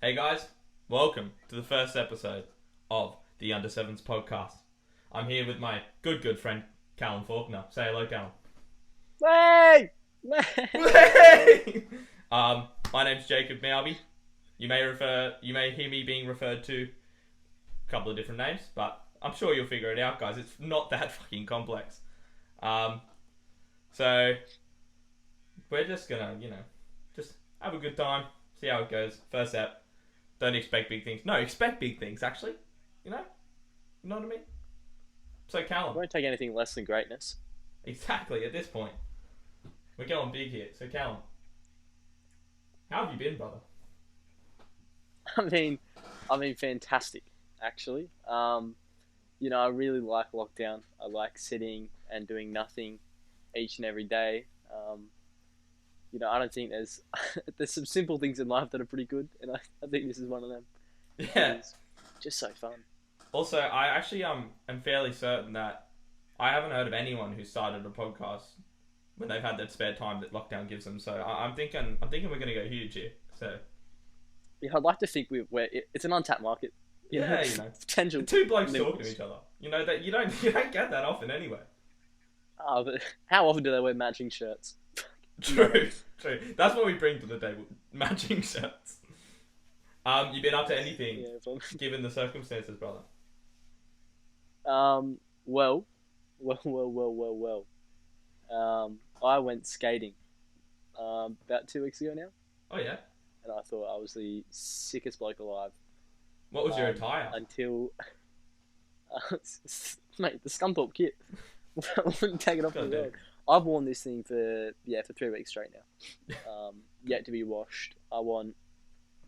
Hey guys, welcome to the first episode of the Under Sevens podcast. I'm here with my good friend Callum Faulkner. Say hello, Callum. Hey! Hey! My name's Jacob Mowby. You may hear me being referred to a couple of different names, but I'm sure you'll figure it out, guys. It's not that fucking complex. So we're just gonna, just have a good time, see how it goes. First ep. Don't expect big things. No, expect big things, actually. You know? You know what I mean? So, Callum. Won't take anything less than greatness. Exactly, at this point. We're going big here. So, Callum. How have you been, brother? I mean, fantastic, actually. I really like lockdown. I like sitting and doing nothing each and every day. I don't think there's some simple things in life that are pretty good, and I think this is one of them. Yeah. It's just so fun. Also, I actually am fairly certain that I haven't heard of anyone who started a podcast when they've had that spare time that lockdown gives them. So I'm thinking we're gonna go huge here. So Yeah, I'd like to think it's an untapped market. yeah, Potential. two blokes nipples. talking to each other. You know that you don't get that often anyway. But how often do they wear matching shirts? True. That's what we bring to the table: matching shirts. You been up to anything, given the circumstances, brother? Well. I went skating about 2 weeks ago now, Oh yeah. and I thought I was the sickest bloke alive. What was your attire? Until, mate, the Scunthorpe kit. I wouldn't take it off the God damn. road. I've worn this thing for 3 weeks straight now. Yet to be washed. I want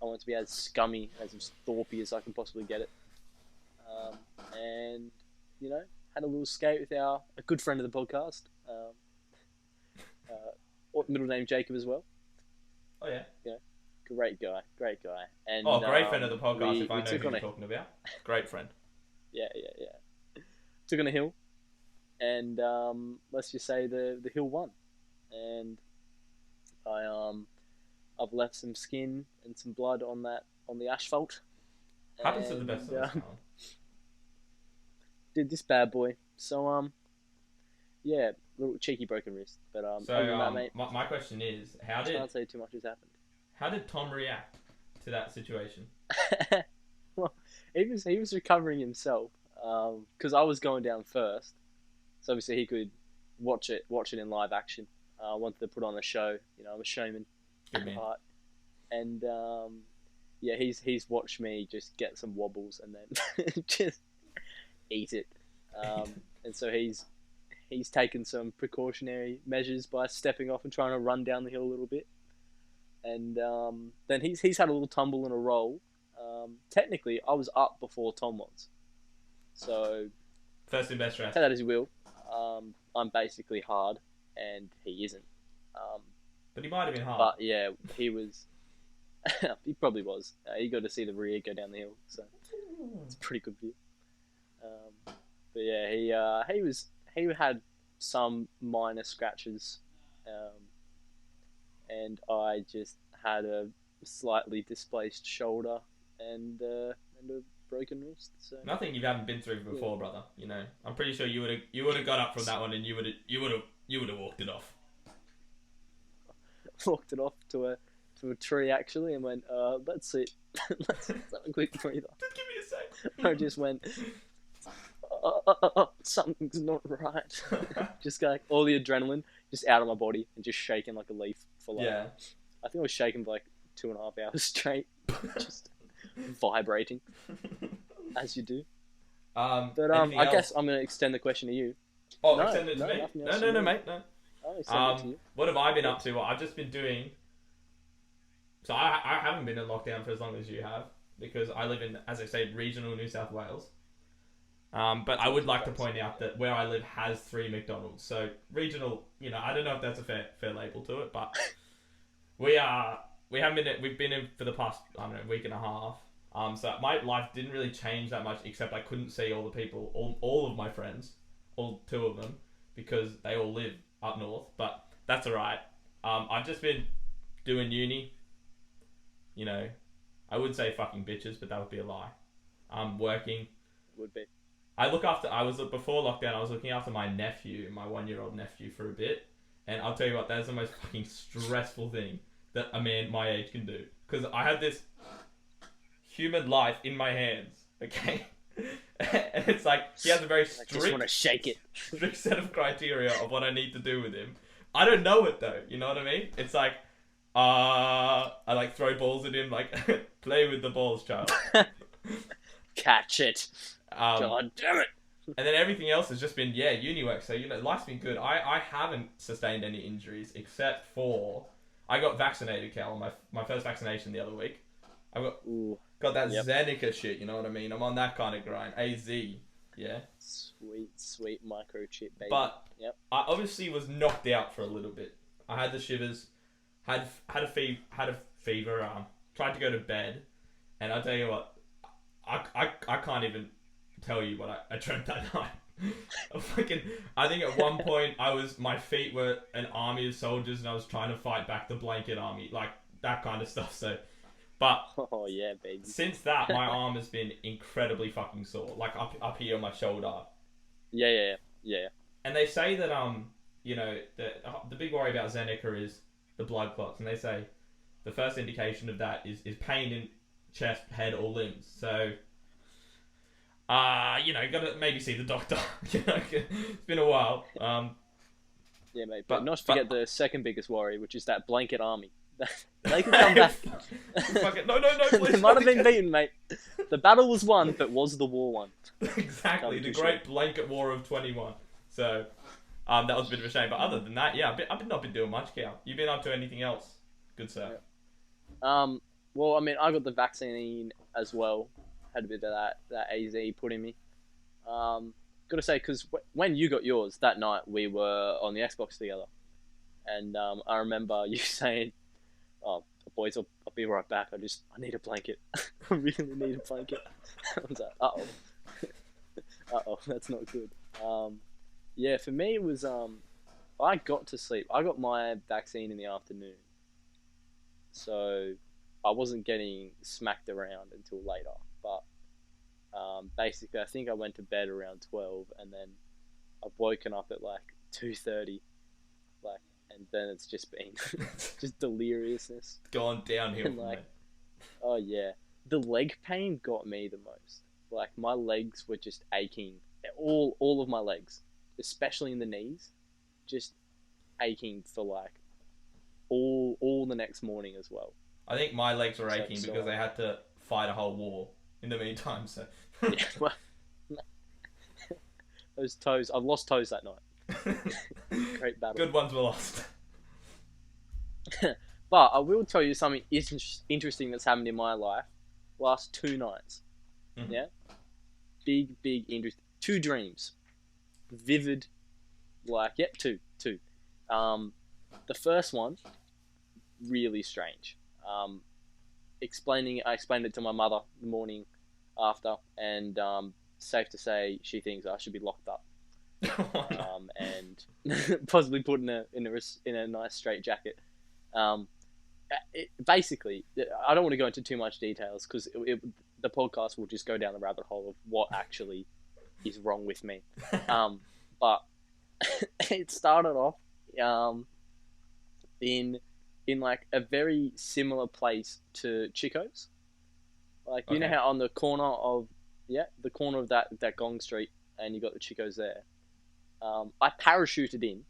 it to be as scummy, as thorpy as I can possibly get it. And had a little skate with a good friend of the podcast. Middle name Jacob as well. Oh yeah. Great guy. And Great friend of the podcast. If I know who took you're on a talking about, great friend. yeah. Took on a hill, and let's just say the hill won, and I've left some skin and some blood on the asphalt. Happens to the best of us. Did this bad boy. So little cheeky broken wrist. But other than that, mate, my question is, I can't say too much has happened. how did Tom react to that situation? Well, he was recovering himself because I was going down first, so obviously he could watch it in live action. I wanted to put on a show. I'm a showman Good at man. heart, and he's watched me just get some wobbles and then just eat it. And so he's taken some precautionary measures by stepping off and trying to run down the hill a little bit. And then he's had a little tumble and a roll. Technically, I was up before Tom was. So, First and best rest. say that as you will. I'm basically hard, and he isn't. But he might have been hard. But yeah, he was. He probably was. He got to see the rear go down the hill, so it's a pretty good view. But yeah, he had some minor scratches, and I just had a slightly displaced shoulder and a broken wrist. So Nothing you haven't been through before, brother. I'm pretty sure you would have got up from that one and you would have walked it off. walked it off to a tree actually and went, let's sit, let's have a quick breather. Just give me a sec. I just went, something's not right. Just like all the adrenaline just out of my body and just shaking like a leaf for like, Yeah. I think I was shaking for like 2.5 hours straight, just vibrating as you do. But anything I else? guess I'm gonna extend the question to you. Oh, No, extend it to no, me? nothing else No, to me. mate, no. I'll extend it to you. What have I been up to? Well, I've just been doing. So I haven't been in lockdown for as long as you have because I live in, as I said, regional New South Wales. But I would like to point out that where I live has 3 McDonald's. So regional, I don't know if that's a fair label to it, but we've been in for the past, week and a half. So my life didn't really change that much, except I couldn't see all the people, all of my friends, all 2 of them, because they all live up north. But that's alright. I've just been doing uni, I would say fucking bitches, but that would be a lie. I'm working. Would be. Before lockdown, I was looking after my 1-year-old nephew for a bit. And I'll tell you what, that's the most fucking stressful thing that a man my age can do. Because I have this human life in my hands, okay? And it's like, he has a very I just want to shake it. strict set of criteria of what I need to do with him. I don't know it though, you know what I mean? It's like, I like throw balls at him, like, play with the balls, child. Catch it. God damn it. And then everything else has just been, uni work. So, life's been good. I haven't sustained any injuries except for, I got vaccinated, Callum, my first vaccination the other week. I got that Zeneca shit, you know what I mean? I'm on that kind of grind. AZ, yeah? Sweet microchip, baby. But I obviously was knocked out for a little bit. I had the shivers, had a fever, tried to go to bed, and I'll tell you what, I can't even tell you what I dreamt that night. I think at one point my feet were an army of soldiers and I was trying to fight back the blanket army, like that kind of stuff. So, but oh yeah, baby. Since that, my arm has been incredibly fucking sore, like up here on my shoulder. Yeah. And they say that the big worry about Zeneca is the blood clots, and they say the first indication of that is pain in chest, head, or limbs. So, gotta maybe see the doctor. It's been a while. Yeah, mate. But not to forget the second biggest worry, which is that blanket army. They could come back. No, please. They might have been beaten, mate. The battle was won, but was the war won? Exactly, the great blanket war of 21. So, that was a bit of a shame. But other than that, I've not been doing much, Cal. You been up to anything else? Good sir. Yeah. Well, I mean, I got the vaccine as well. Had a bit of that AZ put in me. Gotta say, because when you got yours that night, we were on the Xbox together, and I remember you saying, "Oh, boys, I'll be right back. I need a blanket. I really need a blanket." I was like, "Uh-oh, that's not good." Yeah, for me it was I got to sleep. I got my vaccine in the afternoon, so I wasn't getting smacked around until later. But basically, I think I went to bed around 12, and then I've woken up at like 2:30, and then it's just been just deliriousness. Gone downhill. And oh yeah, the leg pain got me the most. Like my legs were just aching, all of my legs, especially in the knees, just aching for like all the next morning as well. I think my legs were aching because they had to fight a whole war in the meantime. So yeah, well, those toes, I've lost toes that night. Great battle. Good ones were lost. But I will tell you something interesting that's happened in my life last 2 nights. Mm-hmm. Yeah, big interest. 2 dreams, vivid. Two. The first one, really strange. I explained it to my mother the morning after, and safe to say she thinks I should be locked up. And possibly put in a nice straight jacket. Basically, I don't want to go into too much details because the podcast will just go down the rabbit hole of what actually is wrong with me. But it started off in like a very similar place to Chico's. Like, you know how on the corner of that Gong Street, and you got the Chico's there. I parachuted in,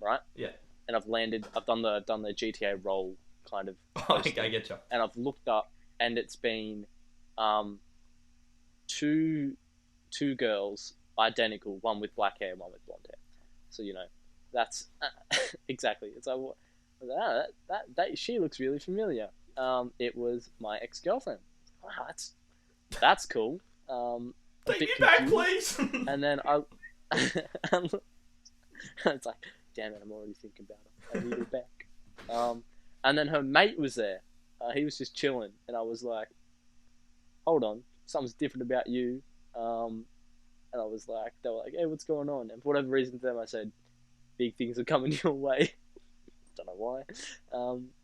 right? Yeah. And I've landed. I've done the GTA roll kind of. I get you. And I've looked up, and it's been, two girls, identical, one with black hair, one with blonde hair. So that's exactly. It's like that she looks really familiar. It was my ex-girlfriend. Wow, that's cool. Take me back, please. And then it's like, damn it, I'm already thinking about it. I need her back. And then her mate was there. He was just chilling, and I was like, hold on, something's different about you. And I was like, they were like, hey, what's going on? And for whatever reason to them, I said, big things are coming your way. Don't know why.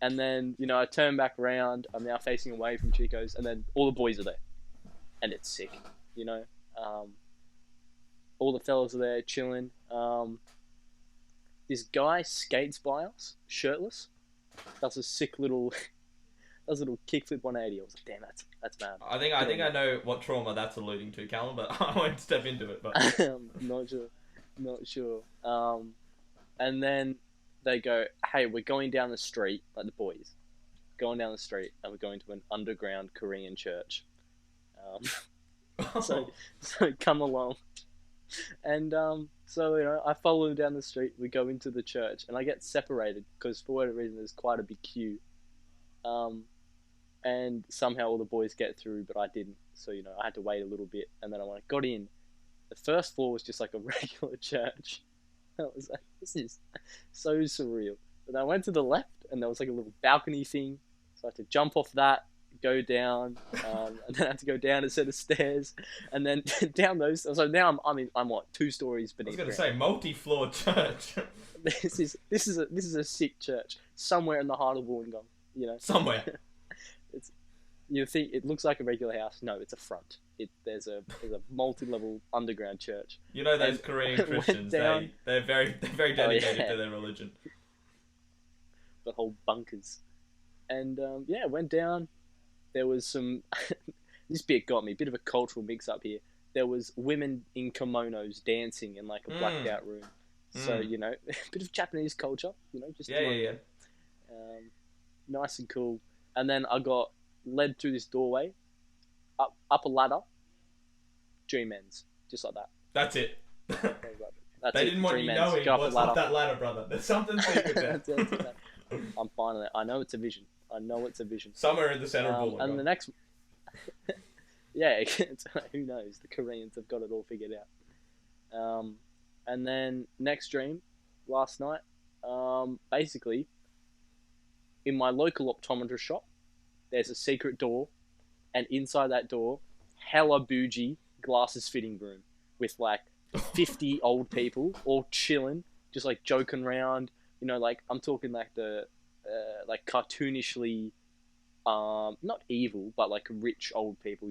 And then, I turn back around. I'm now facing away from Chico's, and then all the boys are there. And it's sick, all the fellas are there chilling. This guy skates by us, shirtless. Does a sick little, kickflip 180. I was like, damn, that's mad. I think I know what trauma that's alluding to, Callum, but I won't step into it. But not sure. And then they go, hey, we're going down the street, like the boys, going down the street, and we're going to an underground Korean church. So come along. And so I follow them down the street. We go into the church, and I get separated because for whatever reason there's quite a big queue. And somehow all the boys get through, but I didn't. So I had to wait a little bit, and then when I got in, the first floor was just like a regular church. I was like, this is so surreal. But then I went to the left, and there was like a little balcony thing, so I had to jump off that, go down, and then I had to go down a set of stairs, and then down those. So now I'm what, 2 stories beneath. I was going to say multi-floor church. This is a sick church somewhere in the heart of Wollongong. Somewhere. You think it looks like a regular house? No, it's a front. There's a multi-level underground church. Those Korean Christians, they're very dedicated to their religion. The whole bunkers, and went down. There was some. This bit got me. A bit of a cultural mix-up here. There was women in kimonos dancing in like a blacked-out room. So a bit of Japanese culture. Just nice and cool. And then I got led through this doorway, up a ladder. Dream ends, just like that. That's it. They didn't want you knowing what's up that ladder, brother. There's something secret there. I'm fine with it. I know it's a vision. Somewhere in the center of Wollongong. And the next, yeah, who knows? The Koreans have got it all figured out. And then next dream, last night, basically, in my local optometrist shop, there's a secret door, and inside that door, hella bougie glasses fitting room with like 50 old people all chilling, just like joking around. Like I'm talking like the like cartoonishly, not evil, but like rich old people.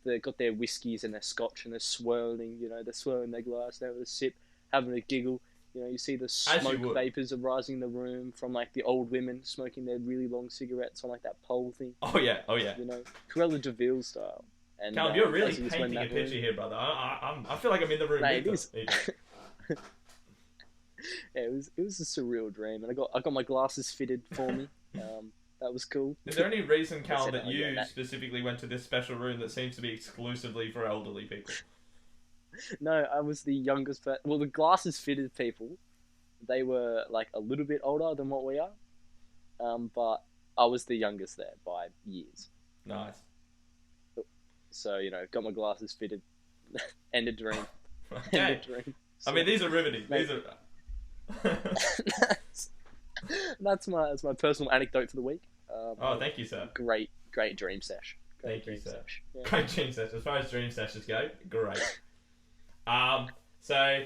They've got their whiskies and their scotch, and they're swirling. They're swirling their glass, they have a sip, having a giggle. You see the smoke vapors are rising in the room from like the old women smoking their really long cigarettes on like that pole thing. Oh yeah. Cruella de Vil style. And Callum, you're really painting a picture here, brother. I feel like I'm in the room. Mate, it was a surreal dream, and I got my glasses fitted for me. That was cool. Is there any reason, Callum, that you specifically went to this special room that seems to be exclusively for elderly people? No, I was the youngest. Well, the glasses fitted people, they were like a little bit older than what we are, but I was the youngest there by years. Nice. So got my glasses fitted. End of dream. Okay. End of dream. So, I mean, these are riveting. Mate, These are. that's my personal anecdote for the week. Thank you, sir. Great dream sesh. Thank you, sir. Yeah. Great dream sesh. As far as dream sessions go, great. So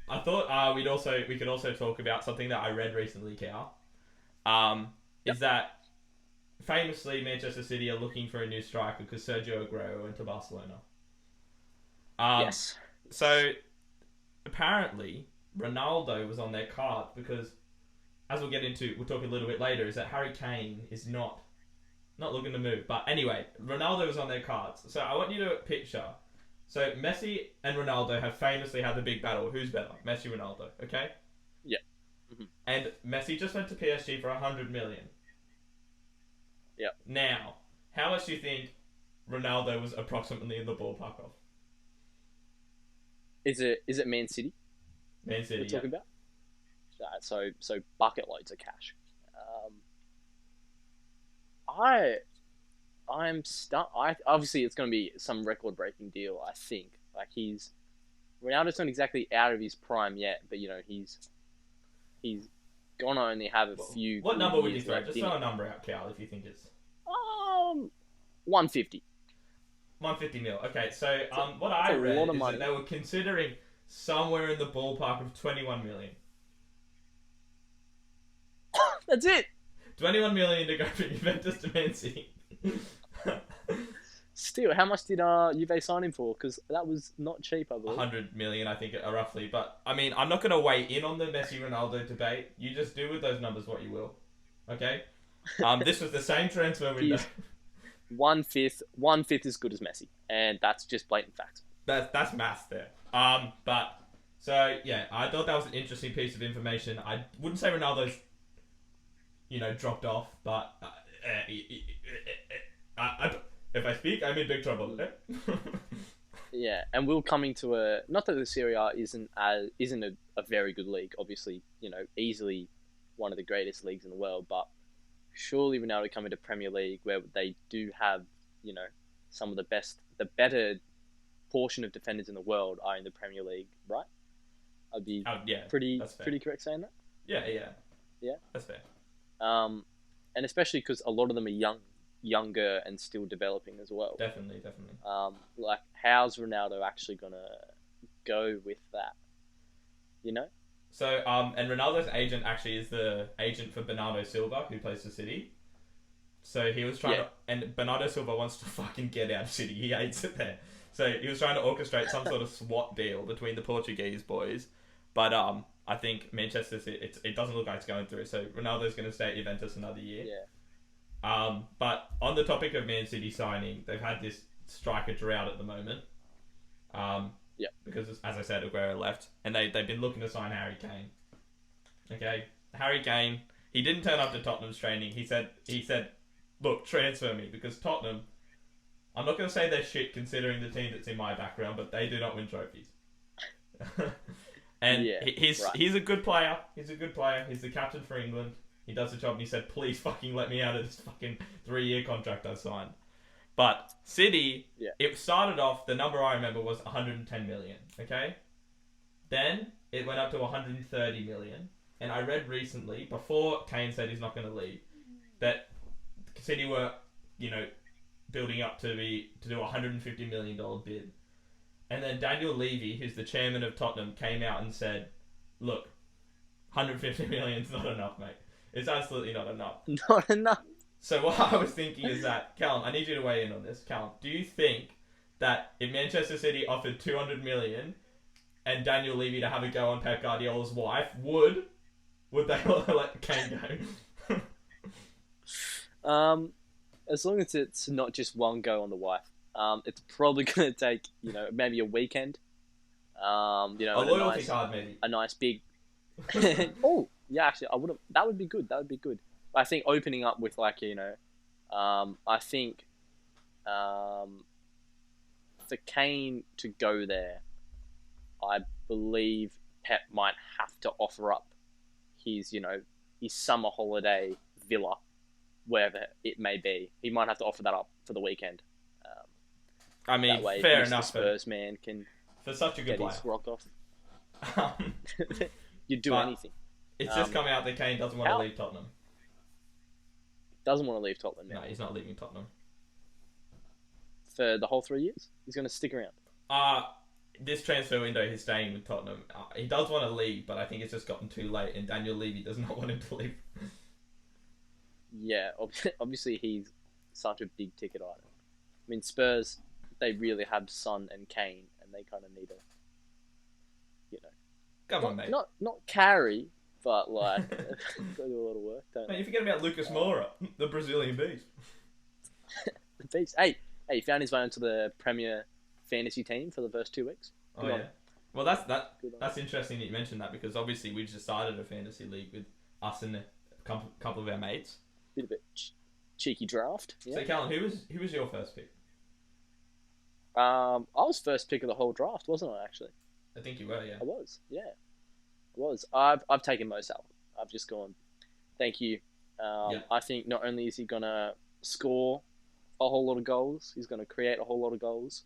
I thought we could also talk about something that I read recently, Cal. Is that famously Manchester City are looking for a new striker because Sergio Aguero went to Barcelona. Yes. So apparently Ronaldo was on their card because, as we'll talk a little bit later, is that Harry Kane is not looking to move. But anyway, Ronaldo was on their cards. So I want you to picture. So Messi and Ronaldo have famously had the big battle. Who's better? Messi, Ronaldo. Okay? Yeah. Mm-hmm. And Messi just went to PSG for 100 million. Yeah. Now, how much do you think Ronaldo was approximately in the ballpark of? Is it Man City? Man City, we're talking about? So bucket loads of cash. I'm stuck. Obviously it's going to be some record-breaking deal. I think Ronaldo's not exactly out of his prime yet, but he's gonna only have a few. What number would you throw? Just throw a number out, Cal, if you think it's 150. 150 mil. Okay, so what I read is that they were considering somewhere in the ballpark of 21 million. That's it. 21 million to go from Juventus to Man City. Still, how much did Juve sign him for? Because that was not cheap, I believe. 100 million, I think, roughly. But I mean, I'm not going to weigh in on the Messi Ronaldo debate. You just do with those numbers what you will. Okay. This was the same transfer window. One fifth as good as Messi, and that's just blatant fact. That's maths there. But so yeah, I thought that was an interesting piece of information. I wouldn't say Ronaldo's, dropped off, but if I speak, I'm in big trouble. Yeah, and we're coming to not that the Serie A isn't a very good league. Obviously, easily one of the greatest leagues in the world, but surely Ronaldo coming to Premier League where they do have, some of the better portion of defenders in the world are in the Premier League, right? I'd be pretty correct saying that. Yeah. Yeah, that's fair. And especially because a lot of them are younger and still developing as well. Definitely. Like, how's Ronaldo actually gonna go with that? So, and Ronaldo's agent actually is the agent for Bernardo Silva, who plays for City. So he was trying to, and Bernardo Silva wants to fucking get out of City. He hates it there. So he was trying to orchestrate some sort of SWAT deal between the Portuguese boys. But I think Manchester City, it doesn't look like it's going through. So Ronaldo's going to stay at Juventus another year. Yeah. But on the topic of Man City signing, they've had this striker drought at the moment. Because, as I said, Aguero left. And they've been looking to sign Harry Kane. Okay? Harry Kane, he didn't turn up to Tottenham's training. He said, look, transfer me. Because Tottenham, I'm not going to say they're shit considering the team that's in my background, but they do not win trophies. And he's a good player. He's a good player. He's the captain for England. He does the job, and he said, please fucking let me out of this fucking 3-year contract I signed. But City, it started off, the number I remember was 110 million, okay? Then it went up to 130 million. And I read recently, before Kane said he's not going to leave, that City were, building up to do a $150 million bid. And then Daniel Levy, who's the chairman of Tottenham, came out and said, look, 150 million is not enough, mate. It's absolutely not enough. Not enough. So what I was thinking is that, Callum, I need you to weigh in on this. Callum, do you think that if Manchester City offered 200 million and Daniel Levy to have a go on Pep Guardiola's wife, would they let Kane go? As long as it's not just one go on the wife, it's probably going to take, maybe a weekend. A loyalty card, maybe. A nice big... Oh, yeah, actually, I would have... That would be good. I think opening up with, I think for Kane to go there, I believe Pep might have to offer up his summer holiday villa, wherever it may be. He might have to offer that up for the weekend. I mean, that way, fair enough. The Spurs man can for such a good get player. His rock off. You'd do anything. It's just come out that Kane doesn't want to leave Tottenham. Doesn't want to leave Tottenham now. No, he's not leaving Tottenham. For the whole 3 years? He's going to stick around? This transfer window, he's staying with Tottenham. He does want to leave, but I think it's just gotten too late, and Daniel Levy does not want him to leave. Yeah, obviously he's such a big ticket item. I mean, Spurs, they really have Son and Kane, and they kind of need a, Come on, mate. Not carry, but got to do a lot of work, don't they? Mate, you forget about Lucas Moura, the Brazilian beast. The beast. Hey, he found his way into the Premier fantasy team for the first 2 weeks. Good on him. Well, that's interesting that you mentioned that, because obviously we just started a fantasy league with us and a couple of our mates. Bit of a cheeky draft. Yeah. So, Callum, who was your first pick? I was first pick of the whole draft, wasn't I? Actually, I think you were. Yeah, I was. Yeah, I was. I've taken Mo Salah. I've just gone, thank you. I think not only is he gonna score a whole lot of goals, he's gonna create a whole lot of goals.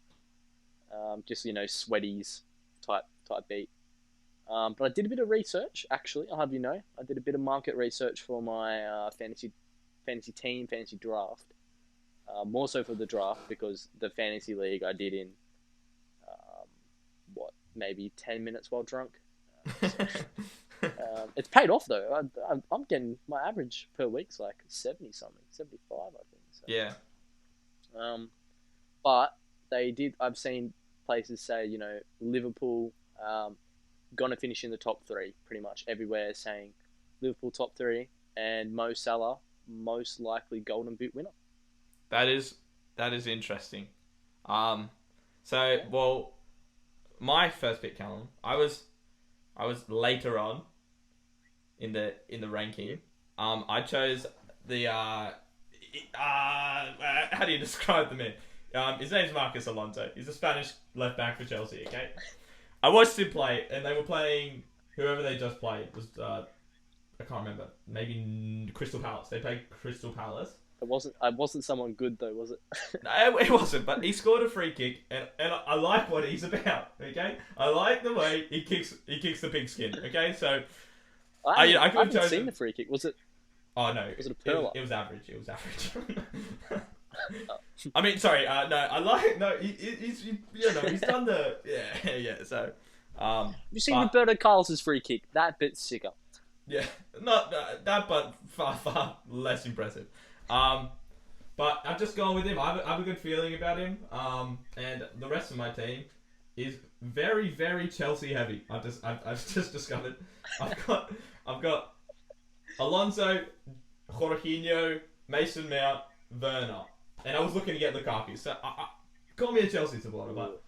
Just Sweaties type beat. But I did a bit of research. Actually, I'll have you know, I did a bit of market research for my fantasy team, fantasy draft. More so for the draft, because the fantasy league I did in maybe 10 minutes while drunk. It's paid off though. I'm getting my average per week's like 70 something, 75 I think. So. Yeah. But they did. I've seen places say, Liverpool gonna finish in the top three. Pretty much everywhere saying Liverpool top three, and Mo Salah most likely Golden Boot winner. That is interesting. Well, my first pick, Callum, I was later on in the ranking. I chose the how do you describe the man? His name's Marcus Alonso. He's a Spanish left back for Chelsea. Okay, I watched him play, and they were playing whoever they just played. It was I can't remember. Maybe Crystal Palace. They played Crystal Palace. It wasn't someone good though, was it? No, it wasn't. But he scored a free kick, and I like what he's about. Okay, I like the way he kicks the pigskin. Okay, so I haven't seen the free kick. Was it? Oh no, was it a perler? It was average. I mean, sorry. No, I like he's done the yeah. So you seen Roberto Carlos's free kick? That bit sicker. Yeah, not that, but far less impressive. But I've just gone with him. I have a good feeling about him. And the rest of my team is very, very Chelsea heavy. I've just discovered. I've got Alonso, Jorginho, Mason Mount, Werner, and I was looking to get Lukaku. So call me a Chelsea supporter, but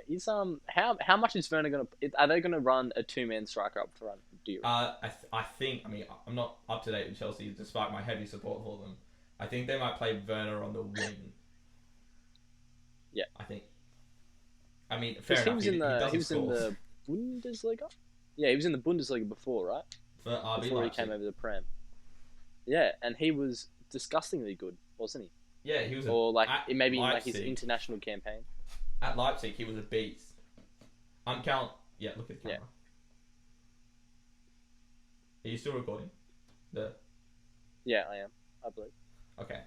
is how much is Werner gonna? Are they gonna run a 2-man striker up front? Do you? I think. I mean, I'm not up to date with Chelsea, despite my heavy support for them. I think they might play Werner on the wing. Yeah, I think. I mean, fair enough. He was in the Bundesliga. Yeah, he was in the Bundesliga before, right? Before he came over the Prem. Yeah, and he was disgustingly good, wasn't he? Yeah, he was. Or maybe in like his international campaign. At Leipzig, he was a beast. Callum. Yeah, look at the camera. Yeah. Are you still recording? Yeah, I am. I believe. Okay.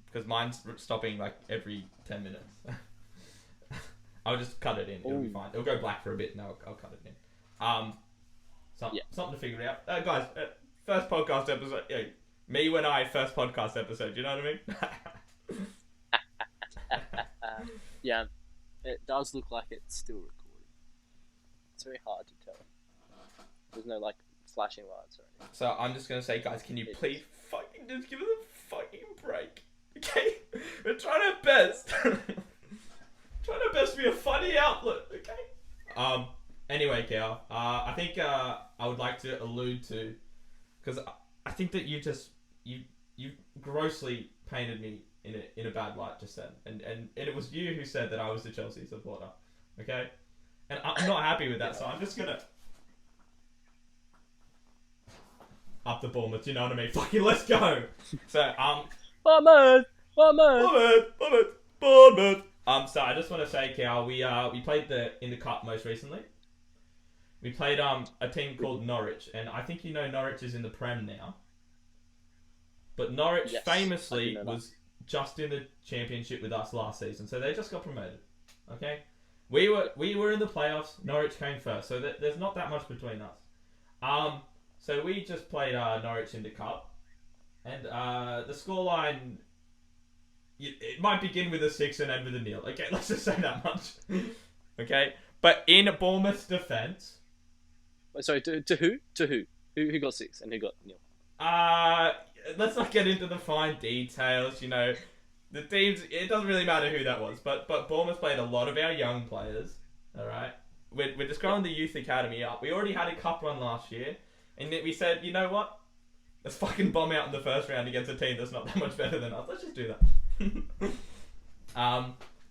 Because mine's stopping like every 10 minutes. I'll just cut it in. It'll be fine. It'll go black for a bit, and I'll cut it in. Something to figure out. Guys, first podcast episode. Yeah, me when I first podcast episode. You know what I mean? Yeah, it does look like it's still recording. It's very hard to tell. There's no like flashing lights or anything. So I'm just gonna say, guys, can you please fucking just give us a fucking break? Okay, we're trying our best. Trying our best to be a funny outlet. Okay. Anyway, Cal. I think I would like to allude to, because I think that you grossly painted me in a bad light just then, and it was you who said that I was a Chelsea supporter, okay? And I'm not happy with that, so I'm just gonna up the Bournemouth. You know what I mean? Fucking let's go. So Bournemouth. So I just want to say, Cal, we played in the cup most recently. We played a team called Norwich, and I think you know Norwich is in the Prem now. But Norwich famously was just in the championship with us last season, so they just got promoted. Okay, we were in the playoffs. Norwich came first, so there's not that much between us. So we just played Norwich in the cup, and the scoreline, it might begin with a 6 and end with a 0. Okay, let's just say that much. Okay, but in Bournemouth's defence. Wait, sorry, to who? To who? Who got 6 and who got 0? Let's not get into the fine details. You know, the teams. It doesn't really matter who that was, but Bournemouth played a lot of our young players. All right, we're just growing the youth academy up. We already had a cup run last year, and we said, you know what? Let's fucking bomb out in the first round against a team that's not that much better than us. Let's just do that.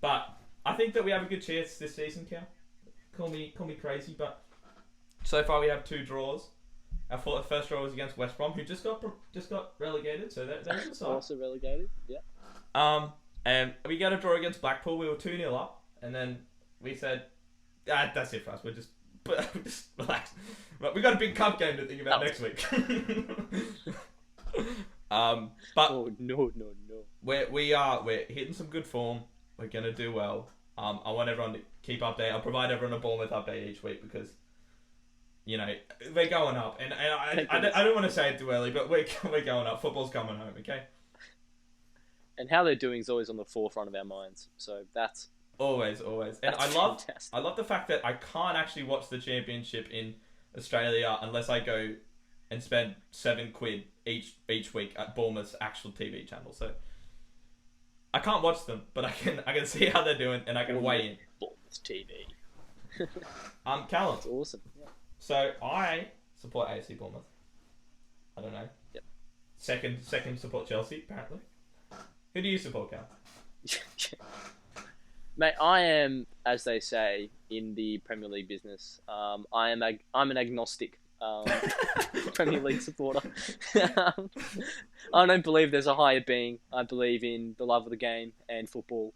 But I think that we have a good chance this season, Cal. Call me crazy, but so far we have 2 draws. Our first draw was against West Brom, who just got relegated, so there's a side. Also relegated, yeah. And we got a draw against Blackpool. We were 2-0 up, and then we said, that's it for us. We're just relax. But we got a big cup game to think about next week. But no. We're hitting some good form. We're gonna do well. I want everyone to keep updated. I'll provide everyone a Bournemouth update each week because we're going up, and I don't want to say it too early, but we're going up. Football's coming home, okay? And how they're doing is always on the forefront of our minds. So that's always. And that's I love the fact that I can't actually watch the championship in Australia unless I go and spend £7 each week at Bournemouth's actual TV channel. So I can't watch them, but I can see how they're doing, and I can weigh in. Bournemouth TV. Callum. That's awesome. Yeah. So I support AFC Bournemouth. I don't know. Yep. Second support Chelsea, apparently. Who do you support, Cal? Mate, I am, as they say in the Premier League business, I'm an agnostic Premier League supporter. I don't believe there's a higher being. I believe in the love of the game and football.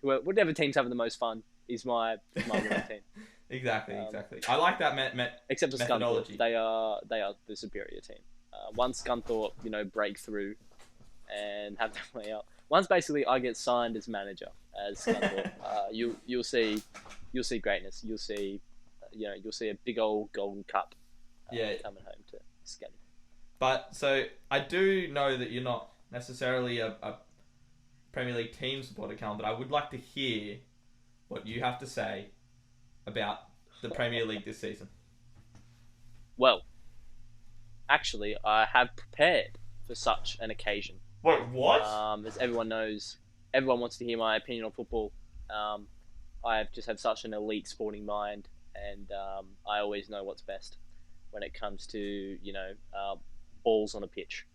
Whatever team's having the most fun is my winning team. Exactly. I like that except for methodology. Scunthorpe, they are the superior team. Once Scunthorpe, break through and have their way up. Once basically I get signed as manager as Scunthorpe, you'll see greatness. You'll see a big old golden cup coming home to Scunny. But so I do know that you're not necessarily a Premier League team supporter, Callum, but I would like to hear what you have to say about the Premier League this season. Well, actually, I have prepared for such an occasion. Wait, what? As everyone knows, everyone wants to hear my opinion on football. I just have such an elite sporting mind, and I always know what's best when it comes to balls on a pitch.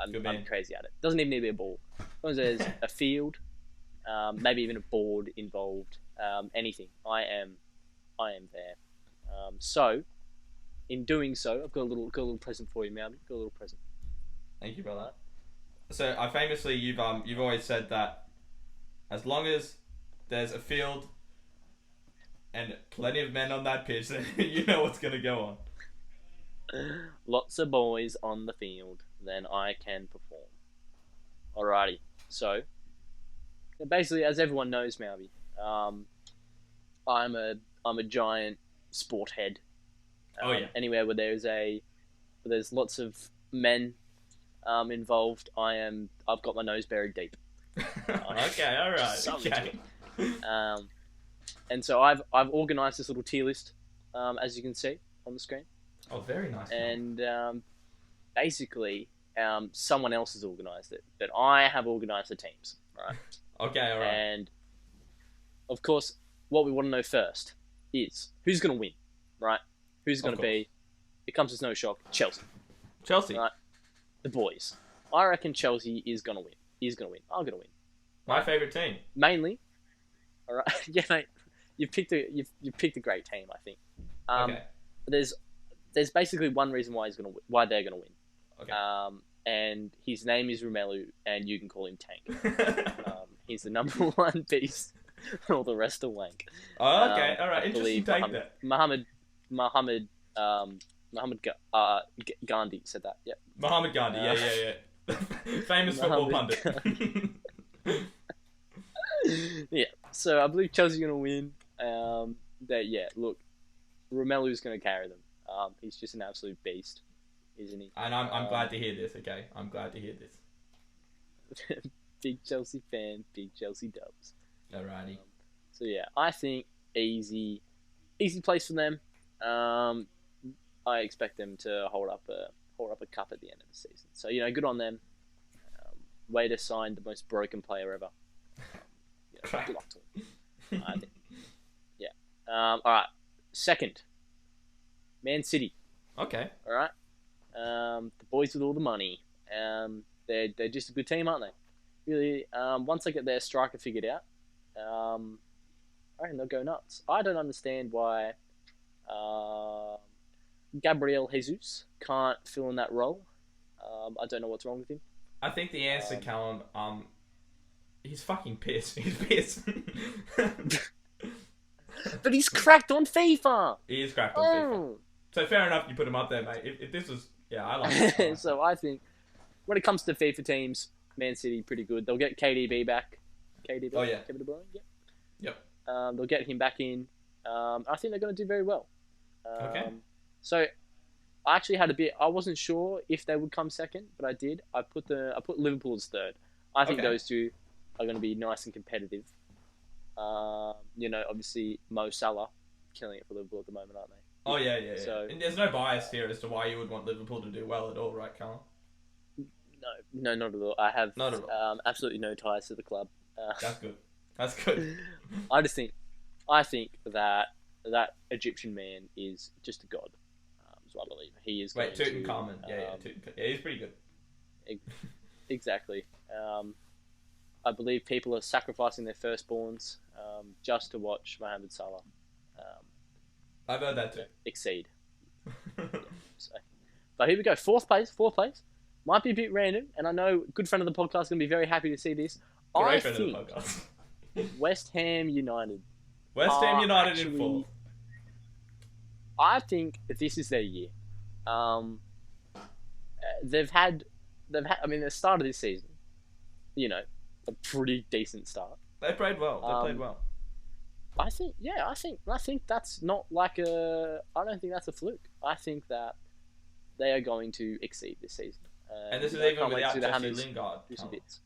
I'm crazy at it. Doesn't even need to be a ball. As long as there's a field, maybe even a board involved, anything. I am there. So, in doing so, I've got a little present for you, Malby. Got a little present. Thank you, brother. So, famously, you've always said that as long as there's a field and plenty of men on that pitch, then you know what's going to go on. Lots of boys on the field, then I can perform. Alrighty. So, basically, as everyone knows, Malby, I'm a giant sport head. Anywhere where there's lots of men involved, I've got my nose buried deep. Okay, all right. Okay. And so I've organised this little tier list, as you can see on the screen. Oh, very nice. And basically, someone else has organised it, but I have organised the teams. Right. Okay, all right. And of course, what we want to know first is who's going to win, right? Who's going to be? It comes as no shock. Chelsea. Right. The boys. I reckon Chelsea is going to win. He's going to win. I'm going to win. My favourite team. Mainly. All right. Yeah, mate. You've picked a great team, I think. Okay. There's basically one reason why they're going to win. Okay. And his name is Romelu, and you can call him Tank. He's the number one beast. All the rest are wank. Oh, okay. All right. Interesting take that. Muhammad Gandhi said that. Yeah. Muhammad Gandhi. Yeah. Famous football pundit. Yeah. So I believe Chelsea's going to win. Look, Romelu's going to carry them. He's just an absolute beast, isn't he? And I'm glad to hear this. Okay, I'm glad to hear this. Big Chelsea fan, big Chelsea dubs. Alrighty. So yeah, I think easy place for them. I expect them to hold up a cup at the end of the season. So good on them. Way to sign the most broken player ever. Good luck to him. I think. Yeah. All right. Second, Man City. Okay. All right. The boys with all the money. They're just a good team, aren't they? Really. Once they get their striker figured out, I reckon they'll go nuts. I don't understand why Gabriel Jesus can't fill in that role. I don't know what's wrong with him. I think the answer, Callum, he's fucking pissed. He's pissed. But he's cracked on FIFA. He is cracked on FIFA. So fair enough, you put him up there, mate. If this was, I like it. So I think when it comes to FIFA teams, Man City pretty good. They'll get KDB back. KDB. Oh yeah. Kevin De Bruyne. Yeah. Yep. They'll get him back in. I think they're going to do very well. Okay. So I actually had a bit. I wasn't sure if they would come second, but I did. I put Liverpool as third. I think Okay. those two are going to be nice and competitive. Obviously Mo Salah killing it for Liverpool at the moment, aren't they? Oh yeah. So And there's no bias here as to why you would want Liverpool to do well at all, right, Callum? no, not at all. I have Not at all. absolutely no ties to the club. That's good. That's good. I think that Egyptian man is just a god. So I believe he is. Wait, going Tutankhamun. to, Yeah, he's pretty good. Exactly. I believe people are sacrificing their firstborns just to watch Mohamed Salah I've heard that too. exceed. So, but here we go. Fourth place. Might be a bit random, and I know a good friend of the podcast is going to be very happy to see this. Great friend of the podcast. West Ham United. West Ham United in fourth. I think this is their year. They've had. I mean, the start of this season, a pretty decent start. They played well. I think that's not like I don't think that's a fluke. I think that they are going to exceed this season. And this is even without Jesse Lingard. Do some bits.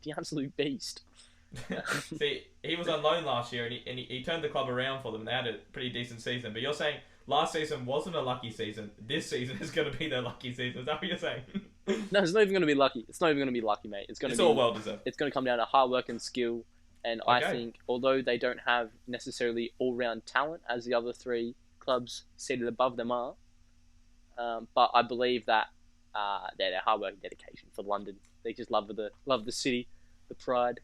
The absolute beast. See, he was on loan last year, and he turned the club around for them. They had a pretty decent season. But you're saying last season wasn't a lucky season. This season is going to be their lucky season. Is that what you're saying? No, it's not even going to be lucky. It's not even going to be lucky, mate. It's all well deserved. It's going to come down to hard work and skill. And Okay. I think, although they don't have necessarily all-round talent as the other three clubs seated above them are, but I believe that their hard work and dedication for London. They just love the city, the pride.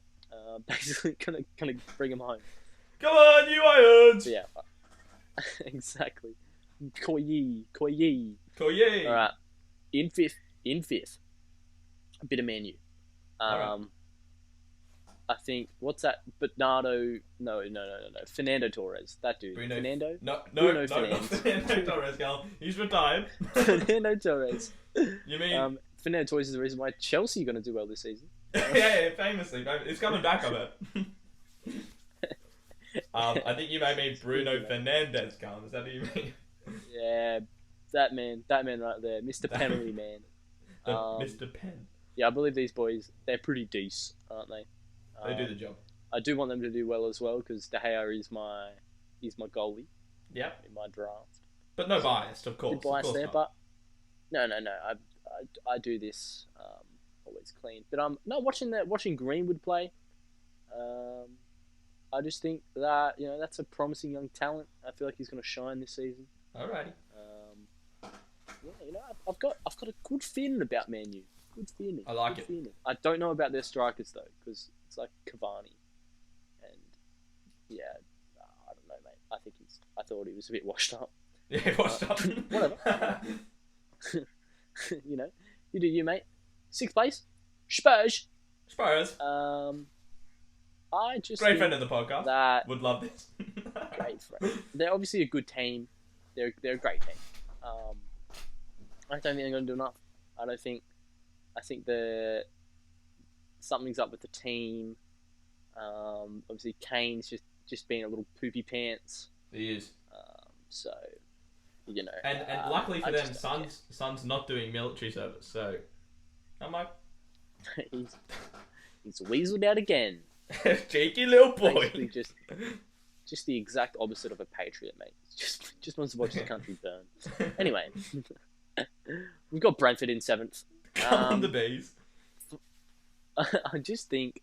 Basically, gonna bring them home. Come on, you Irons! So, yeah, exactly. Koyi. Koye! All right, in fifth, a bit of Man U. Alright. I think what's that? Bernardo? No. Fernando Torres. That dude. Bruno. Fernando. No, Bruno not Fernandes. Fernando Torres, Callum. He's retired. Fernando Torres. You mean? Fernando Torres is the reason why Chelsea are going to do well this season. yeah, famously. It's coming back, I bet. I think you may mean Bruno Fernandes, Callum. Is that what you mean? Yeah, that man right there, Mr. Penalty Man. Mr. Penn. Yeah, I believe these boys, they're pretty decent, aren't they? They do the job. I do want them to do well as well because De Gea is my goalie. Yep. In my draft. But no bias, of course. Bias of course there, not. but no. I do this always clean. But no, watching Greenwood play. I just think that that's a promising young talent. I feel like he's going to shine this season. Alrighty. I've got a good feeling about Man U. Good feeling. I like it. Feeling. I don't know about their strikers though, because it's like Cavani, and yeah, I don't know, mate. I thought he was a bit washed up. Yeah, washed up. Whatever. You do you, mate. Sixth place, Spurs. Spurs. I just Great friend of the podcast. That would love this. great friend. They're obviously a good team. They're a great team. I don't think they're going to do enough. I think something's up with the team. Obviously, Kane's just being a little poopy pants. He is. And luckily for them, Son's not doing military service, so I'm like, he's weaseled out again. Cheeky little boy. Basically just the exact opposite of a patriot, mate. Just wants to watch the country burn. Anyway, we've got Brentford in seventh. Come on the bees. I just think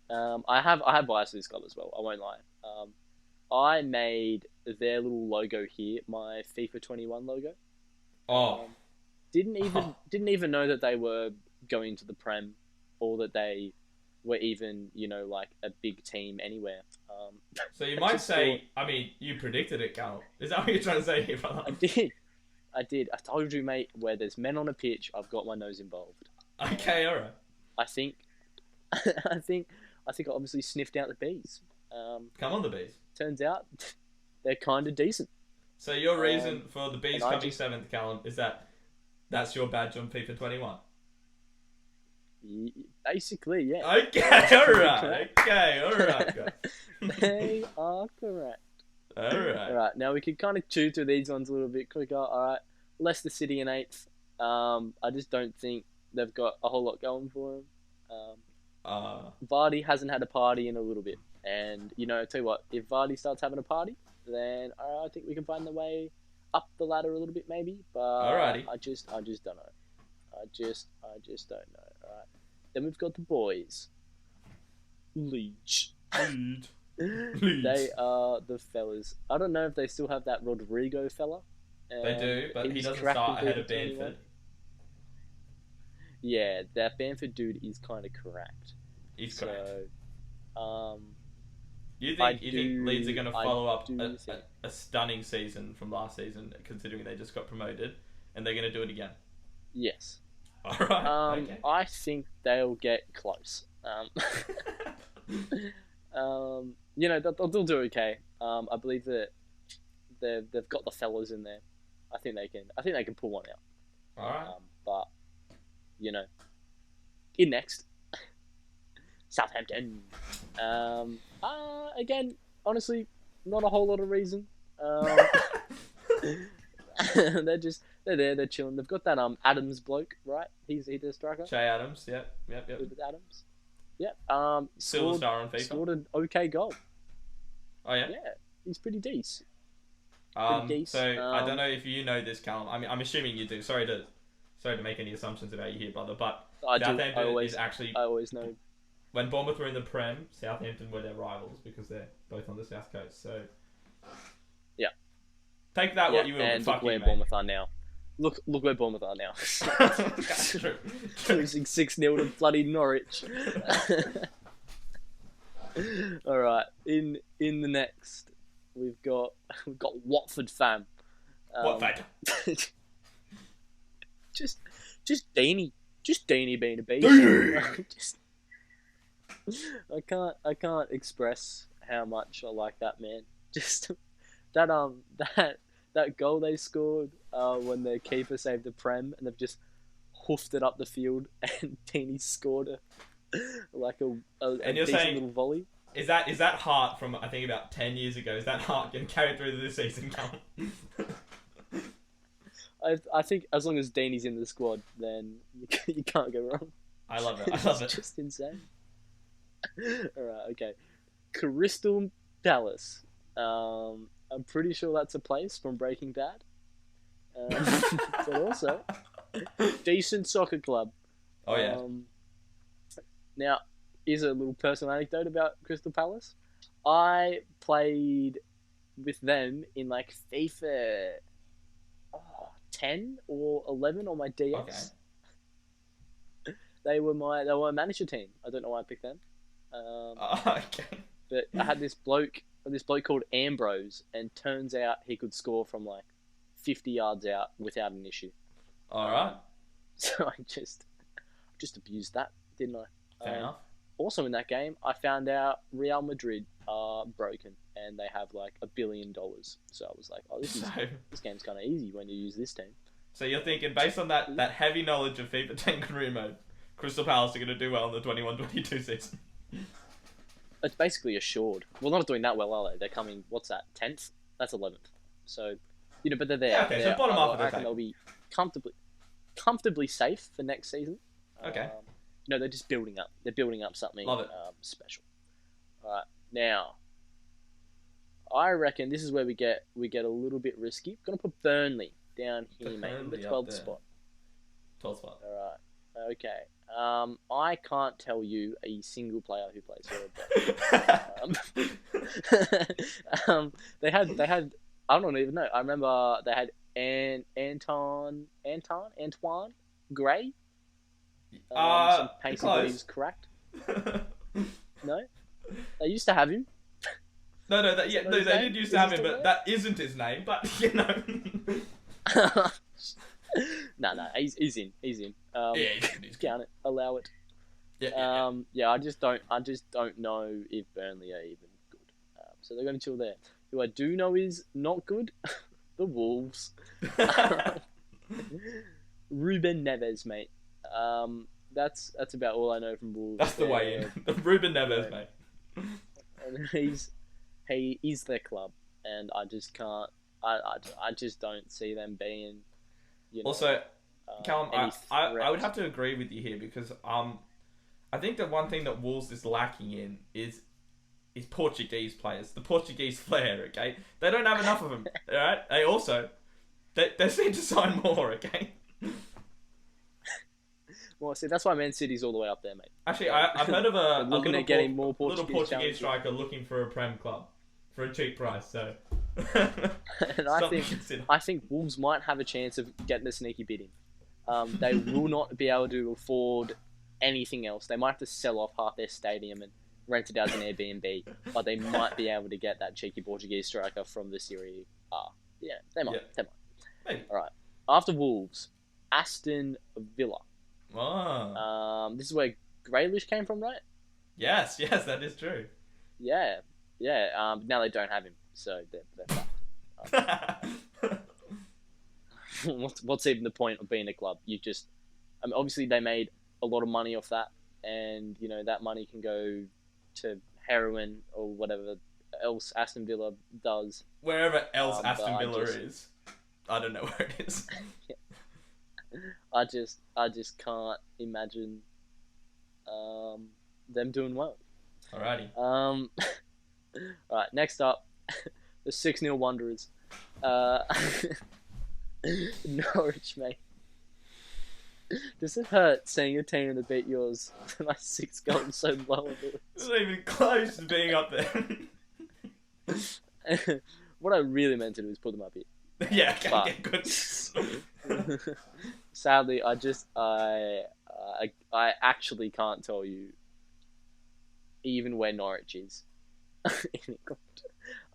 I have bias to this club as well. I won't lie. I made their little logo here my FIFA 21 logo. Oh. Didn't even know that they were going to the Prem, or that they were even like a big team anywhere. So you might say, you predicted it, Cal. Is that what you're trying to say here, brother? I did. I told you, mate. Where there's men on a pitch, I've got my nose involved. Okay, alright. I think I obviously sniffed out the bees. Come on, the bees. Turns out they're kind of decent. So your reason for the bees coming seventh, Callum, is that's your badge on FIFA 21? Basically, yeah. Okay, alright. Okay, alright, guys. They are correct. Alright. All right, now we could kind of chew through these ones a little bit quicker. All right, Leicester City in 8th. I just don't think they've got a whole lot going for them. Vardy hasn't had a party in a little bit, and tell you what, if Vardy starts having a party, then I think we can find the way up the ladder a little bit, maybe. But Alrighty. I just don't know. I just don't know. All right, then we've got the boys. Leeds. They are the fellas. I don't know if they still have that Rodrigo fella. They do, but he doesn't start ahead of Brentford. Yeah, that Brentford dude is kind of cracked. He's correct. So, you think Leeds are going to follow up a stunning season from last season, considering they just got promoted, and they're going to do it again? Yes. All right. Okay. I think they'll get close. They'll do okay. I believe that they've got the fellas in there. I think they can pull one out. All right. But in next, Southampton. Again, honestly, not a whole lot of reason. They're there. They're chilling. They've got that Adams bloke, right? He's the striker. Che Adams. Yep. With Adams. Yep. Silver star on FIFA. Scored an okay goal. Oh yeah. Yeah, he's pretty decent. So I don't know if you know this, Callum. I'm assuming you do. Sorry to make any assumptions about you here, brother. But Southampton is actually. I always know. When Bournemouth were in the Prem, Southampton were their rivals because they're both on the south coast. So. Yeah. Take that what you will. And look where Bournemouth are now. Look where Bournemouth are now. That's true. Losing 6-0 to bloody Norwich. All right. In the next, we've got Watford fam. Watford. just Deanie being a beast. I can't express how much I like that man. Just that goal they scored when their keeper saved the Prem, and they've just hoofed it up the field, and Deanie scored a decent little volley. Is that heart from I think about 10 years ago? Is that heart getting carried through to this season, Callum? I think as long as Deanie's in the squad, then you can't go wrong. I love it. It's just insane. Alright, okay. Crystal Palace. I'm pretty sure that's a place from Breaking Bad. But also, decent soccer club. Oh, yeah. Now, here's a little personal anecdote about Crystal Palace. I played with them in like FIFA 10 or 11 on my DS. Okay. They were my manager team. I don't know why I picked them. Okay. But I had this bloke called Ambrose, and turns out he could score from like 50 yards out without an issue. All right. So I just abused that, didn't I? Fair enough. Also in that game, I found out Real Madrid are broken and they have like $1 billion. So I was like, oh, this game's kind of easy when you use this team. So you're thinking, based on that heavy knowledge of FIFA 10 career mode, Crystal Palace are going to do well in the 21-22 season? It's basically assured. Well, not doing that well, are they? They're coming, what's that, 10th? That's 11th. So, but they're there. Yeah, okay, so bottom half of the table. They'll be comfortably safe for next season. Okay. They're just building up. They're building up something special. All right, now, I reckon this is where we get a little bit risky. I'm going to put Burnley down here, mate, in the 12th spot. 12th spot. All right. Okay. I can't tell you a single player who plays for them. They had. I don't even know. I remember they had Antoine Gray. Some pace that he was correct. No, they used to have him. No, they did used to have him, but that isn't his name. But No, he's in. He's count it, allow it. Yeah. I just don't know if Burnley are even good. So they're going to chill there. Who I do know is not good, the Wolves. Ruben Neves, mate. That's about all I know from Wolves. That's the way in. The Ruben Neves, mate. And he is their club, and I just can't. I just don't see them being. Also, Callum, any I would threat. have to agree with you here because I think the one thing that Wolves is lacking in is Portuguese players, the Portuguese flair. Okay, they don't have enough of them. All right, they seem to sign more. Okay. Well, see, that's why Man City's all the way up there, mate. Actually, I've heard of They're a looking little, at getting more little Portuguese Portuguese challenges. striker looking for a Prem club for a cheap price. So, And something to consider. I think Wolves might have a chance of getting a sneaky bid in. They will not be able to afford anything else. They might have to sell off half their stadium and rent it out as an Airbnb, but they might be able to get that cheeky Portuguese striker from the Serie A. Yeah, they might. Yeah. They might. Maybe. All right. After Wolves, Aston Villa. Oh. This is where Grealish came from, right? Yes, that is true. Yeah. Now they don't have him, so they're fucked. What's even the point of being a club? Obviously they made a lot of money off that, and that money can go to heroin or whatever else Aston Villa does. Wherever else but Aston Villa is, I don't know where it is. I just can't imagine them doing well. Alrighty. All right, next up, the 6-0 Wanderers. Norwich, mate. Does it hurt seeing a team to beat yours by 6 goals so low? It's not even close to being up there. What I really meant to do is put them up here. Yeah, okay, good. Sadly, I actually can't tell you even where Norwich is in England.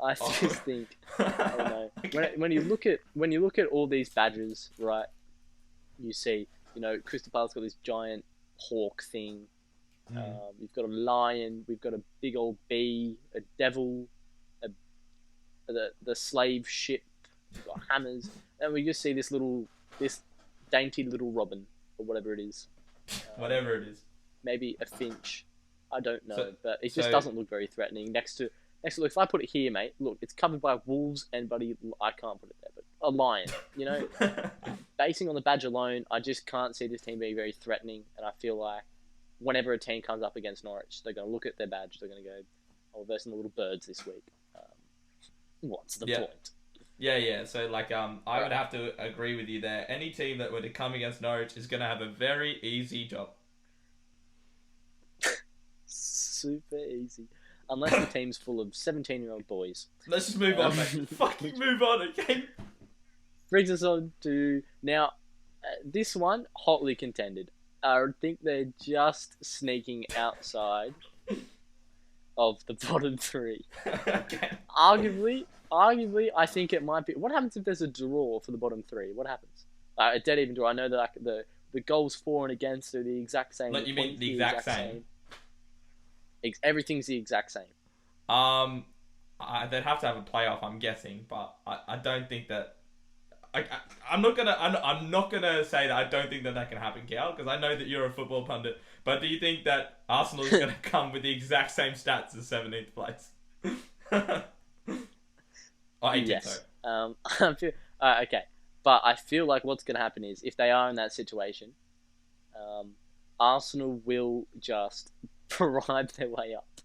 I just think I don't know. Okay. When you look at all these badges, right? You see, Crystal Palace got this giant hawk thing. We've got a lion. We've got a big old bee, a devil, the slave ship. We've got hammers, and we just see this dainty little robin or whatever it is. Whatever it is. Maybe a finch. I don't know, but it just so- doesn't look very threatening. Next to look, if I put it here, mate, look, it's covered by wolves and I can't put it there, but a lion. Basing on the badge alone, I just can't see this team being very threatening, and I feel like whenever a team comes up against Norwich, they're going to look at their badge, they're going to go, "Oh, we're versing the little birds this week." What's the point? Yeah. So, I would have to agree with you there. Any team that were to come against Norwich is going to have a very easy job. Super easy. Unless the team's full of 17-year-old boys. Let's just move on, mate. Fucking move on, okay? Brings us on to now. This one hotly contended. I think they're just sneaking outside of the bottom three. Okay. Arguably, I think it might be. What happens if there's a draw for the bottom three? What happens? A dead even draw. I know that the goals for and against are the exact same. Like, you mean the exact same? Everything's the exact same. They'd have to have a playoff, I'm guessing, but I don't think that. I'm not gonna say that I don't think that can happen, Cal, because I know that you're a football pundit. But do you think that Arsenal is gonna come with the exact same stats as 17th place? Or 18th, Yes. sorry. Okay, but I feel like what's gonna happen is if they are in that situation, Arsenal will just bribe their way up.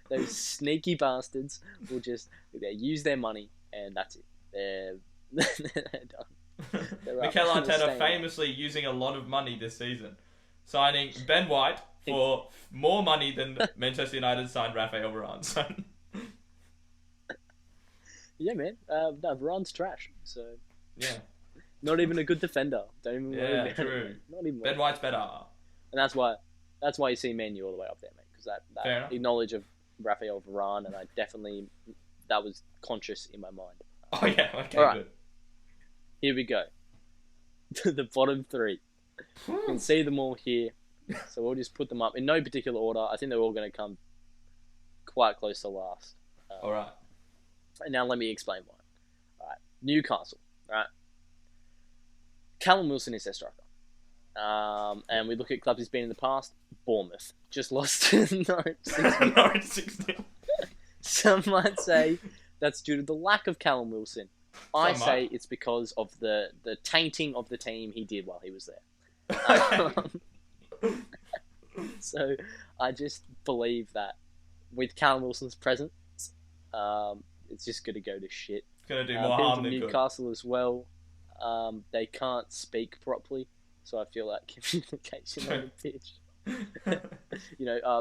Those sneaky bastards will just use their money, and that's it. They're done. Mikel Arteta famously using a lot of money this season, signing Ben White for more money than Manchester United signed Rafael Varane. So. Yeah, man. No, Varane's trash. So Yeah. not even a good defender. Don't even worry about true. it. Not even. Ben White's better. And that's why you see Man U all the way up there, mate. Because Fair that knowledge of Rafael Varane, and that was conscious in my mind. Oh yeah, okay, All right. good. Here we go. The bottom three. You can see them all here. So we'll just put them up in no particular order. I think they're all going to come quite close to last. All right. And now let me explain why. All right. Newcastle. All right. Callum Wilson is their striker. And we look at clubs he's been in the past. Bournemouth. Just lost to Norwich 6-0. Norwich 6-0. Some might say that's due to the lack of Callum Wilson. I Some say might. it's because of the tainting of the team he did while he was there. So I just believe that with Callum Wilson's presence, it's just going to go to shit. It's gonna do more People harm from than good. Newcastle as well, they can't speak properly, so I feel like communication on the pitch.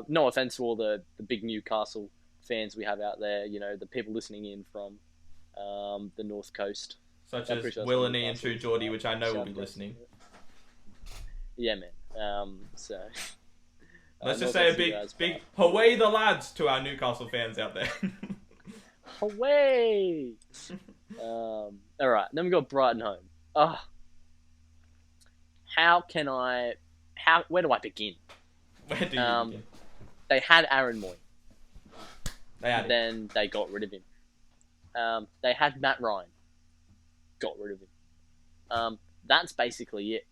No offense to all the big Newcastle fans we have out there. The people listening in from the North Coast, Such I'm as pretty sure that's Willany and Newcastle, True Geordie, which I know will South be Coast. listening. Yeah, man. So Let's no just say a offense to you guys, big away the lads to our Newcastle fans out there. away. All right, then we got Brighton home. Where do I begin? Where do you begin? They had Aaron Moy. They had it. Then they got rid of him. They had Matt Ryan. Got rid of him. That's basically it.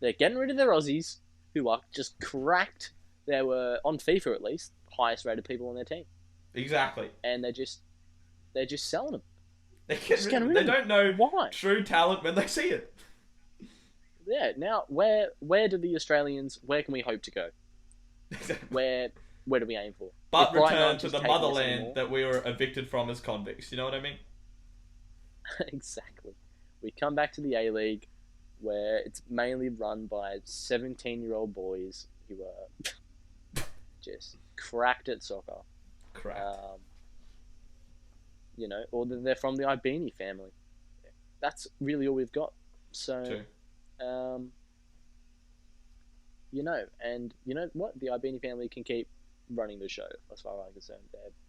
They're getting rid of their Aussies, who are just cracked. They were, on FIFA at least, highest rated people on their team. Exactly. And they're just selling them. They don't know Why? true talent when they see it. Yeah, now where do the Australians, where can we hope to go? Exactly. Where do we aim for? But If Brighton return aren't to just the taking this motherland anymore- that we were evicted from as convicts. You know what I mean? Exactly. We come back to the A-League, where it's mainly run by 17-year-old boys who are just cracked at soccer. Crap. Or they're from the Ibini family. That's really all we've got. So, True. and you know what? The Ibini family can keep running the show, as far as I'm concerned.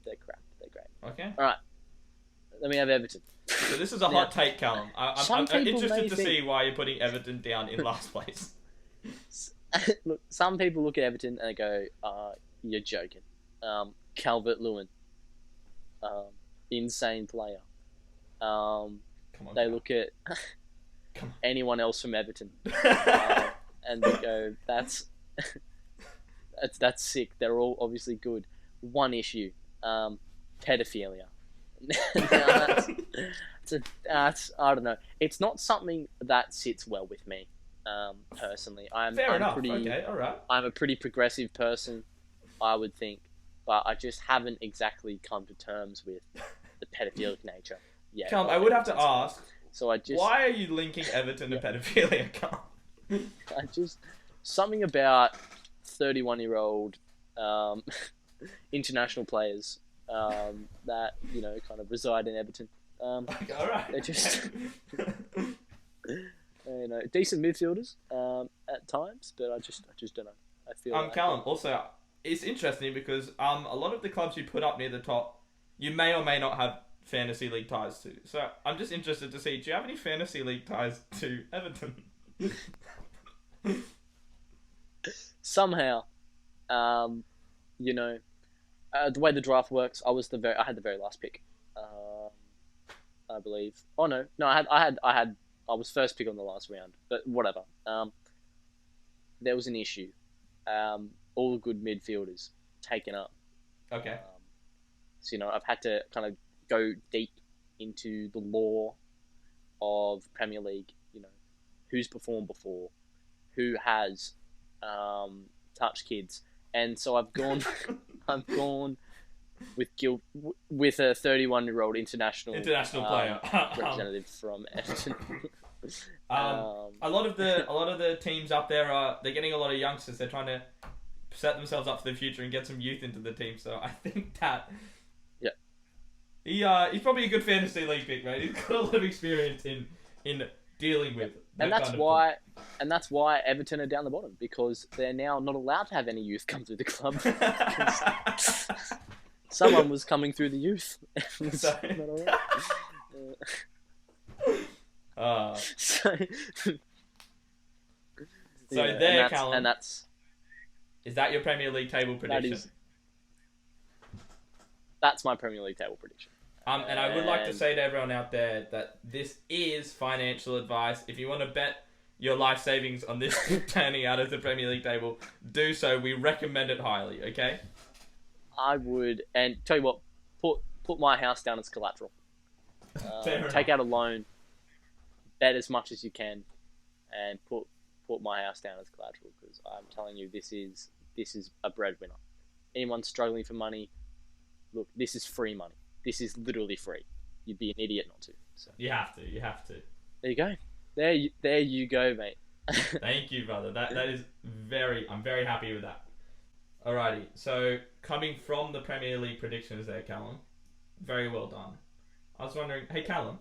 They're crap. They're great. Okay. All right. Then we have Everton. So this is a Now, hot take, Callum. I'm some people interested may to think- see why you're putting Everton down in last place. Look, some people look at Everton and they go, "You're joking." Calvert-Lewin, insane player. Come on. They look at Come on. anyone else from Everton and they go, "That's sick." They're all obviously good. One issue, pedophilia. Now, that's I don't know. It's not something that sits well with me, personally. I'm Fair enough. pretty. Okay. All right. I'm a pretty progressive person, I would think, but I just haven't exactly come to terms with the pedophilic nature. Yeah. Callum, I would have to ask, So I just, why are you linking Everton to pedophilia, Callum? something about 31-year-old international players that kind of reside in Everton. Okay, all right. They're just decent midfielders at times, but I just don't know. I feel like Callum, also, it's interesting because a lot of the clubs you put up near the top, you may or may not have fantasy league ties to. So I'm just interested to see, do you have any fantasy league ties to Everton? somehow, the way the draft works, I had the very last pick, I believe. Oh no, I was first pick on the last round, but whatever. There was an issue. All the good midfielders taken up. Okay. So I've had to kind of go deep into the lore of Premier League. Who's performed before, who has touched kids, and so I've gone with a 31-year-old international player representative from Everton. A lot of the teams up there they're getting a lot of youngsters. They're trying to set themselves up for the future and get some youth into the team. So I think that he's probably a good fantasy league pick, right? He's got a lot of experience in dealing with. And that's why Everton are down the bottom, because they're now not allowed to have any youth come through the club. Someone was coming through the youth. Sorry. Not alright. So there, Callum. And that's Is that your Premier League table prediction? That's my Premier League table prediction. And I would like to say to everyone out there that this is financial advice. If you want to bet your life savings on this turning out of the Premier League table, do so. We recommend it highly, okay? I would, and tell you what, put my house down as collateral. Take out a loan, bet as much as you can, and put my house down as collateral, because I'm telling you, this is a breadwinner. Anyone struggling for money, look, this is free money. This is literally free. You'd be an idiot not to. So You have to. there you go. There you go, mate. Thank you, brother. That is I'm very happy with that. Alrighty, so coming from the Premier League predictions there, Callum, very well done. I was wondering, hey Callum,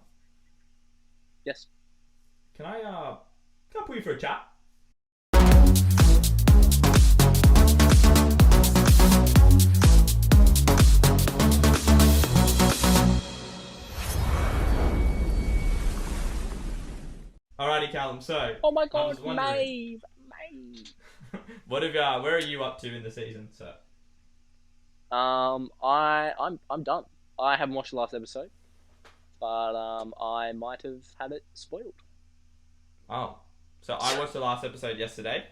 Yes. can I put you for a chat? Alrighty, Callum. So, Oh my I God, was wondering, Maeve. where are you up to in the season, sir? I'm done. I haven't watched the last episode, but I might have had it spoiled. Oh, so I watched the last episode yesterday.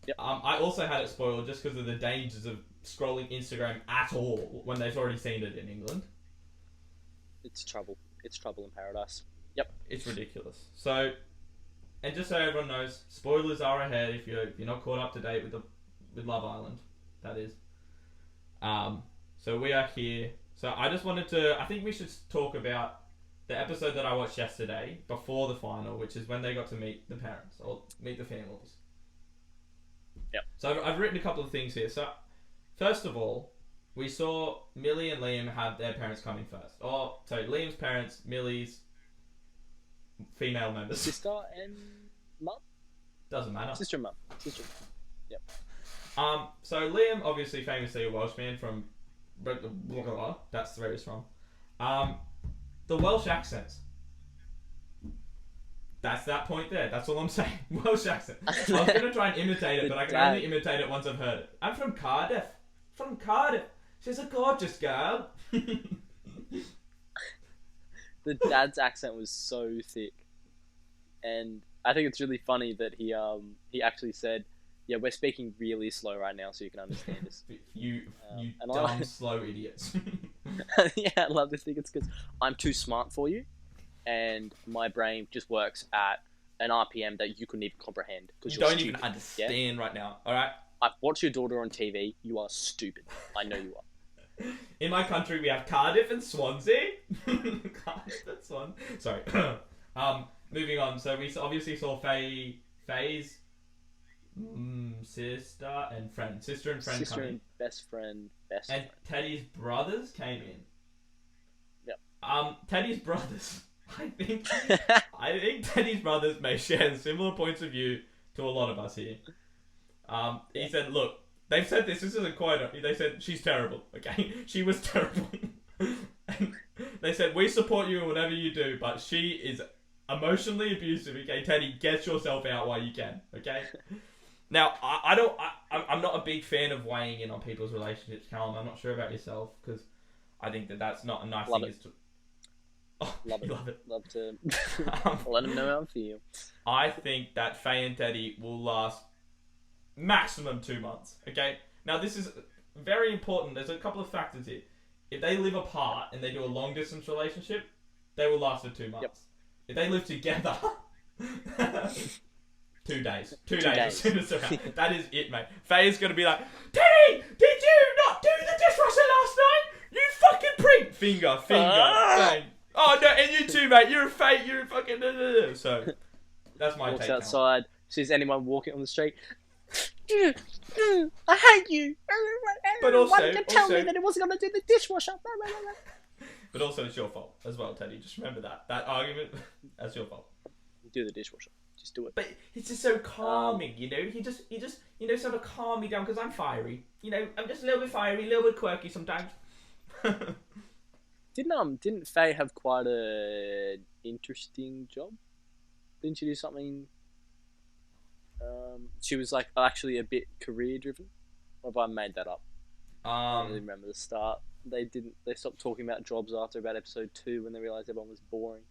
Yep. I also had it spoiled just because of the dangers of scrolling Instagram at all when they've already seen it in England. It's trouble. It's trouble in paradise. Yep. It's ridiculous. So, and just so everyone knows, spoilers are ahead if you're not caught up to date with Love Island. That is. So we are here. So I just wanted to. I think we should talk about the episode that I watched yesterday before the final, which is when they got to meet the parents or meet the families. Yep. So I've written a couple of things here. So first of all, we saw Millie and Liam have their parents come in first. Oh, so Liam's parents, Millie's female members. Sister and mum? Doesn't matter. Sister and mum. Sister. Yep. So Liam, obviously famously a Welshman from that's where he's from. The Welsh accents. That's that point there. That's all I'm saying. Welsh accent. I was gonna try and imitate it, but I can only imitate it once I've heard it. I'm from Cardiff. From Cardiff. She's a gorgeous girl. The dad's accent was so thick, and I think it's really funny that he actually said, "Yeah, we're speaking really slow right now, so you can understand us." you dumb slow idiots. Yeah, I love to think it's because I'm too smart for you, and my brain just works at an RPM that you couldn't even comprehend. You you're don't stupid. even understand right now. All right. I've watched your daughter on TV. You are stupid. I know you are. In my country, we have Cardiff and Swansea. Cardiff and Swansea. Sorry. Moving on. So we obviously saw Faye's sister and friend Sister come and best friend. and Teddy's brothers came in. Yep. Teddy's brothers. I think Teddy's brothers may share similar points of view to a lot of us here. He said, "Look, they've said this. This is a quote. They said she's terrible. Okay, she was terrible. And they said we support you in whatever you do, but she is emotionally abusive. Okay, Teddy, get yourself out while you can. Okay." Now, I'm not a big fan of weighing in on people's relationships, Callum. I'm not sure about yourself because I think that's not a nice Love thing. it. Love it. Love to let them know how I feel. I think that Faye and Teddy will last maximum 2 months. Okay. Now this is very important. There's a couple of factors here. If they live apart and they do a long distance relationship, they will last for 2 months. Yep. If they live together, 2 days. 2 days as soon as they're out. That is it, mate. Faye is gonna be like, Teddy, did you not do the dishwasher last night? You fucking prick. Finger. Bang. Oh no, and you too, mate. You're a Faye. You're a fucking. So that's my Walks take. outside, sees anyone walking on the street. I hate you. But also, why did you tell me that it wasn't going to do the dishwasher? But also, it's your fault as well, Teddy. Just remember that argument. That's your fault. Do the dishwasher. Just do it. But it's just so calming, you know. He just sort of calm me down because I'm fiery. You know, I'm just a little bit fiery, a little bit quirky sometimes. Didn't Faye have quite a interesting job? Didn't she do something? She was like actually a bit career driven. Or have I made that up? I don't really remember the start. They stopped talking about jobs after about episode 2 when they realised everyone was boring.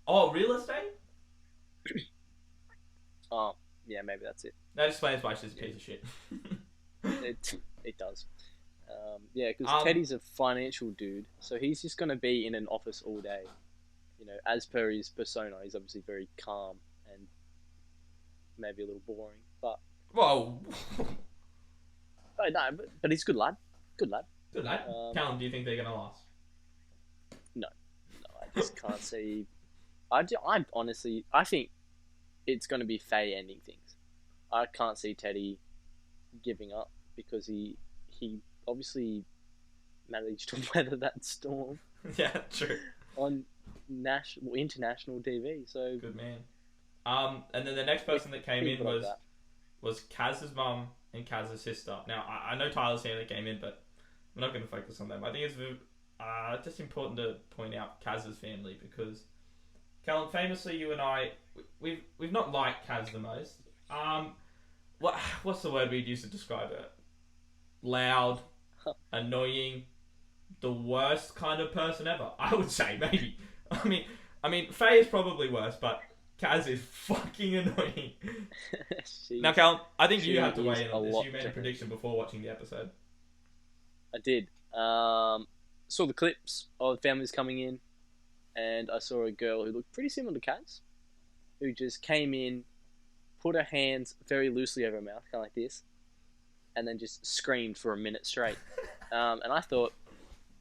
Oh, real estate? Oh, yeah, maybe that's it. That explains why she's a piece of shit. It does. Yeah, because Teddy's a financial dude, so he's just gonna be in an office all day. You know, as per his persona, he's obviously very calm and maybe a little boring, but Whoa. no, but he's a good lad. Good lad. Good lad. Callum, do you think they're gonna last? No, I just can't see. I honestly, I think it's going to be Faye ending things. I can't see Teddy giving up because he obviously managed to weather that storm. Yeah, true. On international TV, so good man. And then the next person that came in was Kaz's mum and Kaz's sister. Now I know Tyler's family came in, but we're not going to focus on them. I think it's just important to point out Kaz's family because Callum, famously, you and I we've not liked Kaz the most. What's the word we'd use to describe it? Loud, annoying, the worst kind of person ever. I would say maybe. I mean, Faye is probably worse, but Kaz is fucking annoying. Now, Callum, I think you have to weigh in on this. You made a prediction before watching the episode. I did. Saw the clips of families coming in, and I saw a girl who looked pretty similar to Kaz, who just came in, put her hands very loosely over her mouth, kind of like this, and then just screamed for a minute straight. And I thought,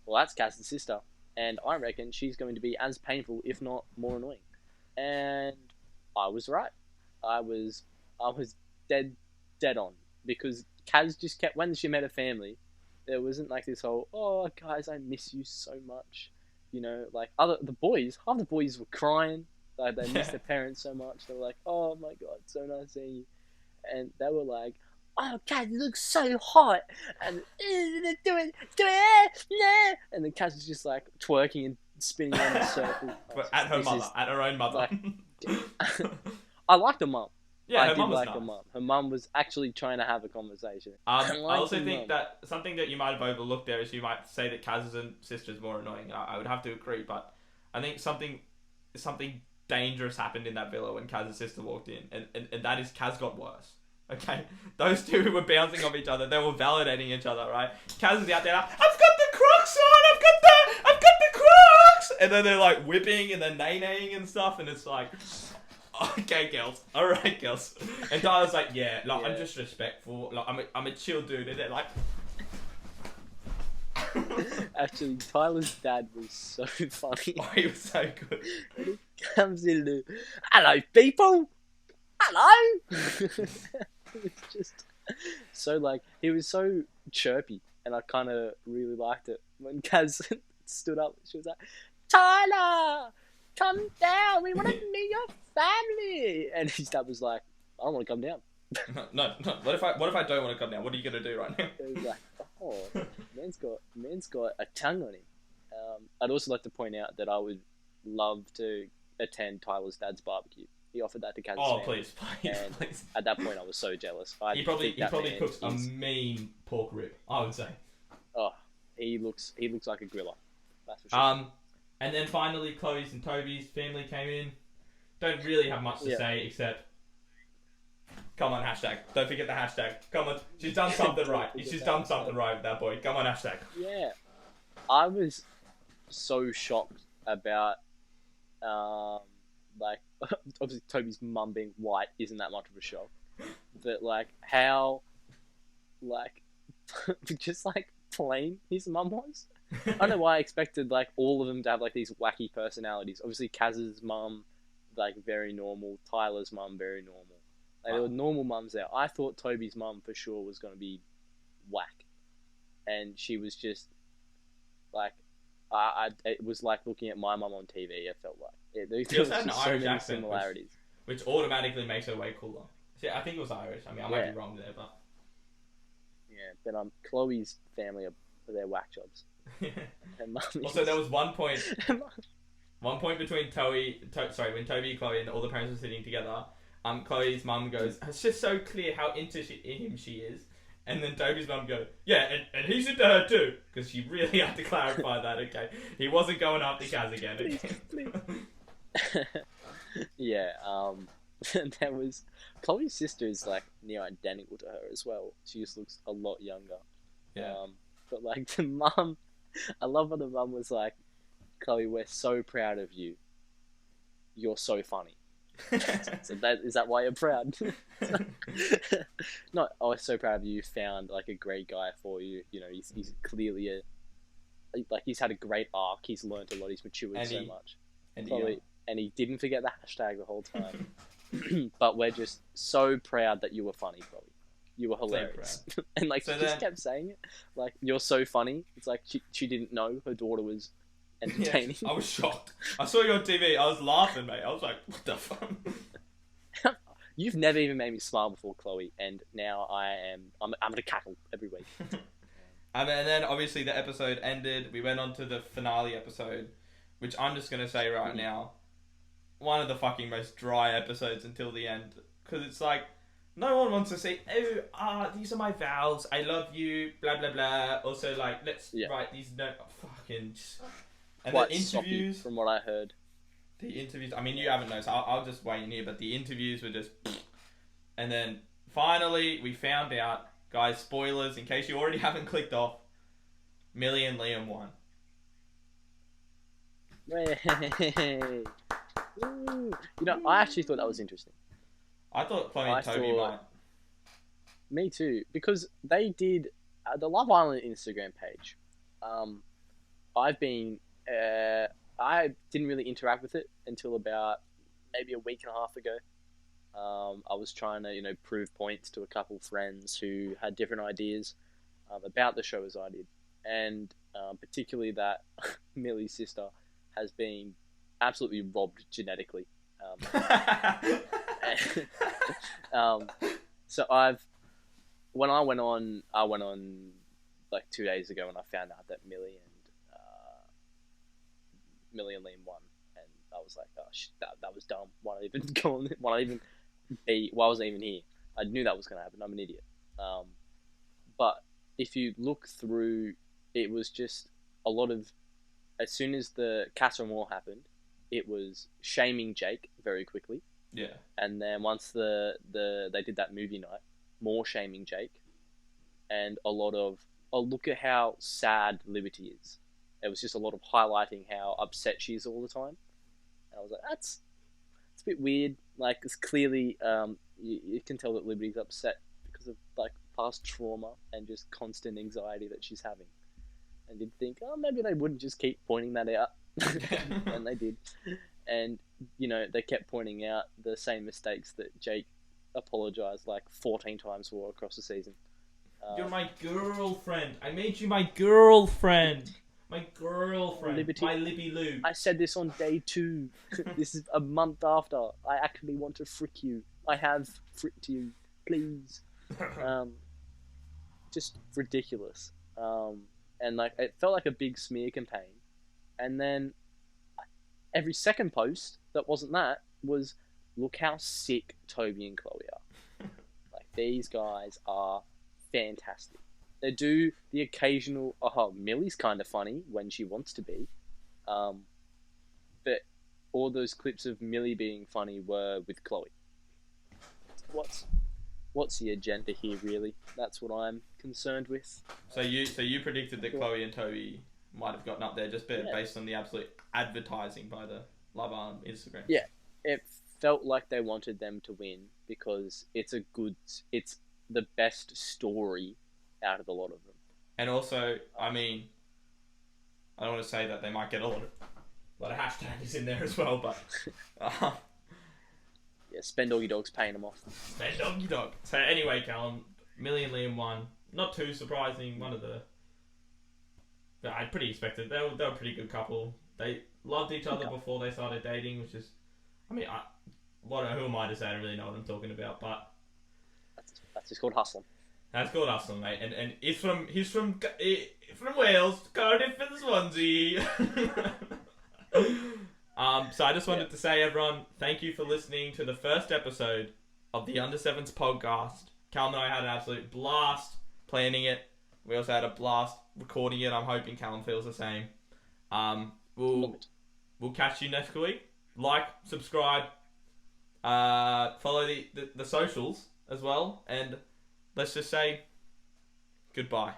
well, that's Kaz's sister, and I reckon she's going to be as painful, if not more annoying. And I was right. I was dead on, because Kaz just kept, when she met her family, there wasn't like this whole, oh guys, I miss you so much, you know, like half the boys were crying, like they missed their parents so much. They were like, oh my god, so nice seeing you, and they were like, oh Kaz, you look so hot, and do it, and then Kaz is just like twerking and spinning around in a circle. At her own mother. Like, I liked her mum. Yeah, I did like her mum. Her mum was actually trying to have a conversation. I also think that something that you might have overlooked there is you might say that Kaz's sister is more annoying. I would have to agree, but I think something dangerous happened in that villa when Kaz's sister walked in, and that is Kaz got worse. Okay, those two were bouncing off each other. They were validating each other, right? Kaz is out there, like, I've got the Crocs on. I've got the Crocs, and then they're like whipping and then nay-naying and stuff, and it's like, okay, girls. All right, girls. And Tyler's like, yeah, I'm just respectful. Like, I'm a chill dude, and they're like. Actually, Tyler's dad was so funny. Oh, he was so good. And he comes in and, hello, people. Hello. It was just so like, he was so chirpy, and I kind of really liked it. When Kaz stood up, she was like, Tyler, come down. We want to meet your family. And his dad was like, I don't want to come down. No. What if I don't want to come down? What are you gonna do right now? He was like, oh, man's got a tongue on him. I'd also like to point out that I would love to attend Tyler's dad's barbecue. He offered that to Kaz's family. Please. At that point, I was so jealous. He probably cooks a mean pork rib, I would say. Oh, he looks like a griller. That's for sure. And then finally, Chloe's and Toby's family came in. Don't really have much to say except, come on, hashtag. Don't forget the hashtag. Come on, she's done something right. She's done something right with that boy. Come on, hashtag. Yeah, I was so shocked about, like, obviously Toby's mum being white isn't that much of a shock, but like how, like, just like plain his mum was. I don't know why I expected like all of them to have like these wacky personalities. Obviously Kaz's mum, like very normal. Tyler's mum, very normal. Like, there were normal mums there. I thought Toby's mum for sure was going to be whack, and she was just like, it was like looking at my mum on TV. It felt like there was just so many similarities, which automatically makes her way cooler. See, I think it was Irish. I mean, I might be wrong there, but yeah. But Chloe's family they're whack jobs. Also, there was one point between when Toby and Chloe and all the parents were sitting together. Chloe's mum goes, it's just so clear how into him she is. And then Toby's mum goes, yeah, and he's into her too. Because she really had to clarify that, okay? He wasn't going after Kaz again, okay? Please. Yeah, there was... Chloe's sister is, like, near identical to her as well. She just looks a lot younger. Yeah. But like the mum, I love when the mum was like, "Chloe, we're so proud of you. You're so funny." So that is that why you're proud? Not, oh, so proud of you. Found like a great guy for you. You know, he's clearly he's had a great arc. He's learned a lot. He's matured so much. Chloe, and he didn't forget the hashtag the whole time. But we're just so proud that you were funny, Chloe. You were hilarious. And like she just kept saying it. Like, you're so funny. It's like she didn't know her daughter was entertaining. Yeah, I was shocked. I saw you on TV. I was laughing, mate. I was like, what the fuck? You've never even made me smile before, Chloe, and now I'm gonna cackle every week. And then obviously the episode ended. We went on to the finale episode, which I'm just gonna say right now, one of the fucking most dry episodes until the end, because it's like no one wants to say, oh, these are my vows, I love you, blah blah blah. Also, like, let's write these fucking. And quite the interviews, from what I heard. The interviews. I mean, you haven't noticed. I'll just wait in here. But the interviews were just. And then finally, we found out, guys. Spoilers, in case you already haven't clicked off. Millie and Liam won. Hey. You know, I actually thought that was interesting. I thought Chloe and Toby might. Me too, because they did the Love Island Instagram page. I didn't really interact with it until about maybe a week and a half ago. I was trying to, prove points to a couple friends who had different ideas about the show as I did, and particularly that Millie's sister has been absolutely robbed genetically. So when I went on like 2 days ago, and I found out that Millie and Liam won, and I was like, oh shit, that was dumb. Why not even go on? Why not even be? Why wasn't I even here? I knew that was going to happen. I'm an idiot. But if you look through, it was just a lot of. As soon as the Casa Amor happened, it was shaming Jake very quickly. Yeah. And then once they did that movie night, more shaming Jake, and a lot of, oh, look at how sad Liberty is. It was just a lot of highlighting how upset she is all the time. And I was like, it's a bit weird. Like, it's clearly, you can tell that Liberty's upset because of, like, past trauma and just constant anxiety that she's having. And did think, oh, maybe they wouldn't just keep pointing that out. And they did. And, they kept pointing out the same mistakes that Jake apologized like 14 times for across the season. You're my girlfriend. I made you my girlfriend. My girlfriend. Liberty. My Libby Lou. I said this on day 2. This is a month after. I actually want to frick you. I have fricked you. Please. Just ridiculous. And like, it felt like a big smear campaign. And then every second post that wasn't that was, look how sick Toby and Chloe are. Like, these guys are fantastic. They do the occasional, oh, Millie's kind of funny when she wants to be. But all those clips of Millie being funny were with Chloe. What's the agenda here, really? That's what I'm concerned with. So you predicted that Chloe and Toby might have gotten up there just based on the absolute advertising by the Love Island Instagram. Yeah, it felt like they wanted them to win because it's the best story out of a lot of them. And also, I mean, I don't want to say that they might get a lot of hashtags in there as well, but yeah, spend all your dogs paying them off. Spend all your dog. So anyway, Callum, Millie and Liam won. Not too surprising. I pretty expected. They were a pretty good couple. They loved each other before they started dating, which is, I mean, who am I to say? I don't really know what I'm talking about, but that's just called hustling. That's called hustling, mate. And he's from Wales, Cardiff and Swansea. So I just wanted to say, everyone, thank you for listening to the first episode of the Under Sevens podcast. Callum and I had an absolute blast planning it. We also had a blast recording it. I'm hoping Callum feels the same. We'll catch you next week. Like, subscribe, follow the socials as well, and let's just say goodbye.